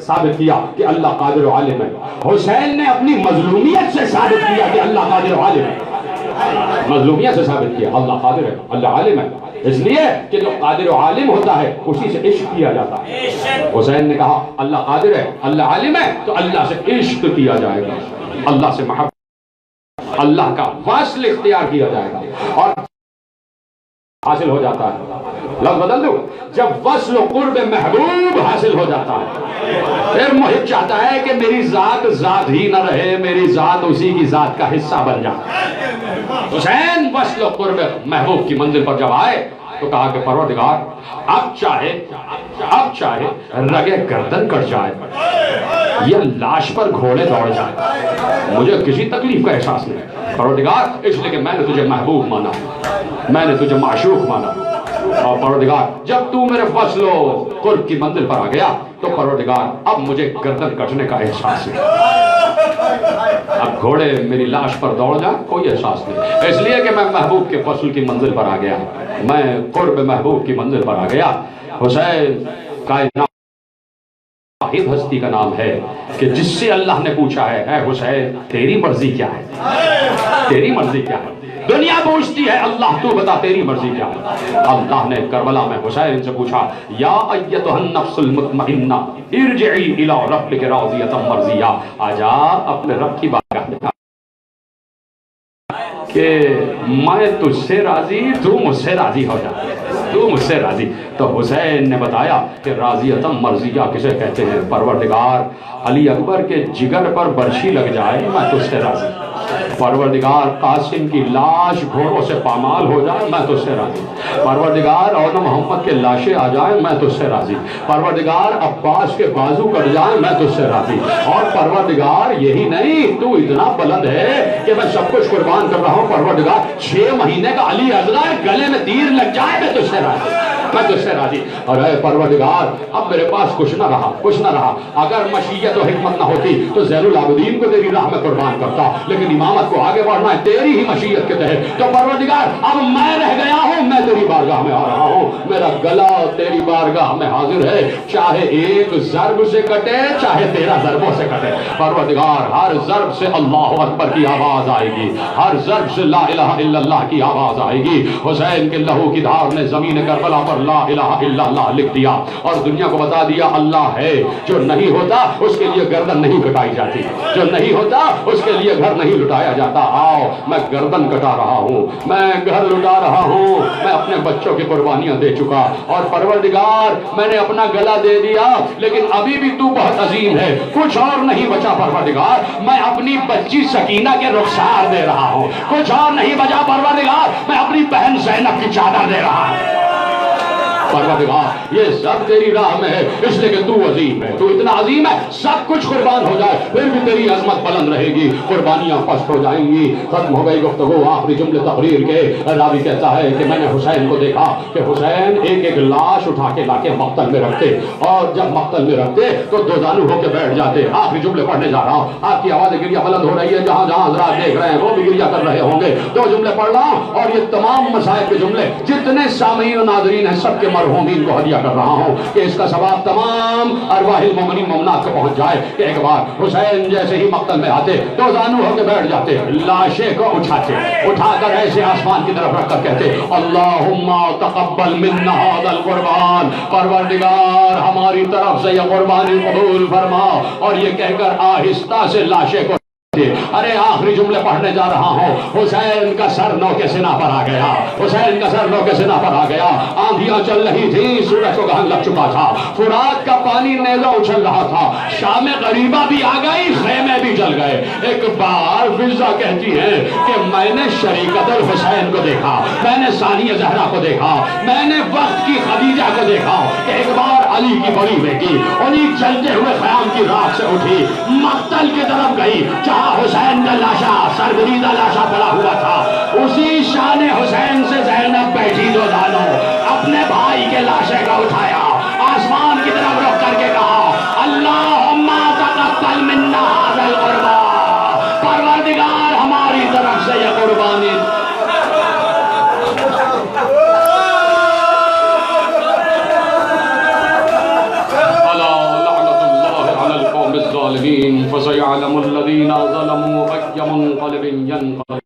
ثابت کیا کہ اللہ قادر و عالم ہے۔ حسین نے اپنی مظلومیت سے ثابت کیا کہ اللہ قادر و عالم ہے، مظلومیت سے ثابت کیا اللہ قادر ہے، اللہ عالم ہے۔ اس لیے کہ جو قادر و عالم ہوتا ہے اسی سے عشق کیا جاتا ہے۔ حسین نے کہا اللہ قادر ہے، اللہ عالم ہے، تو اللہ سے عشق کیا جائے گا، اللہ سے محبت، اللہ کا وصل اختیار کیا جائے گا اور حاصل ہو جاتا ہے۔ لفظ بدل دوں، جب وصل و قرب محبوب حاصل ہو جاتا ہے پھر محب چاہتا ہے کہ میری ذات ذات ہی نہ رہے، میری ذات اسی کی ذات کا حصہ بن جائے۔ حسین وصل و قرب محبوب کی منزل پر جب آئے تو کہا کہ پروردگار اب چاہے رگے گردن کٹ جائے یا لاش پر گھوڑے دوڑ جائے، مجھے کسی تکلیف کا احساس نہیں پروردگار، اس لیے کہ میں نے تجھے محبوب مانا، میں نے تجھے معشوق مانا۔ اور پروردگار جب تو میرے وصل و قرب کی منزل پر آ گیا تو پروردگار اب مجھے گردن کٹنے کا احساس ہے، اب گھوڑے میری لاش پر دوڑ جائیں کوئی احساس نہیں، اس لیے کہ میں محبوب کے وصل کی منزل پر آ گیا، میں قرب محبوب کی منزل پر آ گیا۔ حسین کائنات واحد ہستی کا نام ہے کہ جس سے اللہ نے پوچھا ہے اے حسین تیری مرضی کیا ہے، تیری مرضی کیا ہے؟ دنیا پوچھتی ہے اللہ تو بتا تیری مرضی کیا ہے؟ اللہ نے کربلا میں حسین سے پوچھا یا ایتھا النفس المطمئنہ ارجعی الی ربک راضیۃ مرضیہ، آجا اپنے رب کی بارگاہ میں کہ میں تجھ سے راضی، تو مجھ سے راضی ہو جا، تو مجھ سے راضی۔ تو حسین نے بتایا کہ راضیۃ مرضیہ کسے کہتے ہیں؟ پروردگار علی اکبر کے جگر پر برچھی لگ جائے میں تجھ سے راضی، پروردگار قاسم کی لاش گھوڑوں سے پامال ہو جائے میں تجھ سے راضی، پروردگار اونا محمد کے لاشیں آ جائیں میں تجھ سے راضی، پروردگار عباس کے بازو کٹ جائیں میں تجھ سے راضی، اور پروردگار یہی نہیں تو اتنا بلند ہے کہ میں سب کچھ قربان کر رہا ہوں، پروردگار 6 مہینے کا علی اصغر گلے میں تیر لگ جائے میں تجھ سے راضی، میں تجھ سے راضی۔ اور اے پروردگار اب میرے پاس کچھ نہ رہا، اگر مشیت و حکمت نہ ہوتی تو زین العابدین کو تیری راہ میں قربان کرتا، لیکن امامت کو آگے بڑھنا ہے تیری ہی مشیت کے تحت، تو پروردگار اب میں رہ گیا ہوں، میں تیری بارگاہ میں آ رہا ہوں، میرا گلا تیری بارگاہ میں حاضر ہے، چاہے ایک ضرب سے کٹے چاہے 13 ضربوں سے کٹے، پروردگار ہر ضرب سے اللہ اکبر کی آواز آئے گی، ہر ضرب سے لا الہ الا اللہ کی آواز آئے گی۔ حسین کے لہو کی دھار نے زمین کربلا پر لا الہ الا اللہ لکھ دیا اور دنیا کو بتا دیا اللہ ہے، جو نہیں ہوتا اس کے لیے گردن نہیں کٹائی جاتی، جو نہیں ہوتا اس کے لیے گھر نہیں لٹایا جاتا۔ آؤ میں گردن کٹا رہا ہوں، میں گھر لٹا رہا ہوں، میں اپنے بچوں کی قربانیاں دے چکا، اور پروردگار میں نے اپنا گلا دے دیا لیکن ابھی بھی تو بہت عظیم ہے، کچھ اور نہیں بچا پروردگار، میں اپنی بچی سکینہ کے رخسار دے رہا ہوں، کچھ اور نہیں بچا پروردگار، میں اپنی بہن زینب کی چادر دے رہا ہوں۔ پروردگار یہ سب تیری راہ میں ہے، اس لیے کہ تو عظیم ہے، تو اتنا عظیم ہے سب کچھ قربان ہو جائے پھر بھی تیری عظمت بلند رہے گی، قربانیاں پست ہو جائیں گی۔ ختم ہو گئی گفتگو، آخری جملے تقریر کے، راوی کہتا ہے کہ میں نے حسین کو دیکھا کہ حسین ایک ایک لاش اٹھا کے لا کے مقتل میں رکھتے، اور جب مقتل میں رکھتے تو دو زانو ہو کے بیٹھ جاتے۔ آخری جملے پڑھنے جا رہا ہوں، آپ کی آواز گریہ بلند ہو رہی ہے، جہاں جہاں حضرات دیکھ رہے ہیں وہ بھی گریہ کر رہے ہوں گے، 2 جملے پڑھ رہا ہوں اور یہ تمام مسائل کے جملے جتنے سامعین و ناظرین ہیں سب کے مرحومین کو ہدیہ کر رہا ہوں کہ اس کا ثواب تمام ارواح المومنین مومنات کو پہنچ جائے کہ ایک بار حسین جیسے ہی مقتل میں آتے تو زانو ہو کے بیٹھ جاتے، لاشیں کو اٹھا کر ایسے آسمان کی طرف رکھ کر کہتے اللہم تقبل منا ھذا القربان، پروردگار ہماری طرف سے یہ قربانی قبول فرما، اور یہ کہہ کر آہستہ سے لاشیں کو ارے آخری جملے پڑھنے جا رہا ہوں، حسین کا سر نو کے سینہ پر آ گیا، حسین کا سر نو کے سینہ پر آ گیا، آندھیاں چل رہی تھی، سورج کو گہن لگ چکا تھا، فرات کا پانی نیزہ اچھل رہا تھا، شام غریبہ بھی آ گئی، خیمے بھی جل گئے۔ ایک بار فضا کہتی ہے کہ میں نے شریکت الحسین کو دیکھا، میں نے ثانیہ زہرا کو دیکھا، میں نے وقت کی خدیجہ کو دیکھا کہ ایک بار علی کی بڑی بیٹی انہیں چلتے ہوئے خیام کی رات سے اٹھی، مقتل کی طرف گئی جہاں حسین کا لاشا سربریدہ لاشا پڑا ہوا تھا، اسی شان حسین سے زینب بیٹھی دو زانو اپنے بھائی کے لاشے کا اٹھایا، آسمان کی طرف رخ کر کے کہا اللہم تقبل منا ھذا القربان، پروردگار ہماری طرف سے یہ قربانی فسيعلم الذين ظلموا أي منقلب ينقلب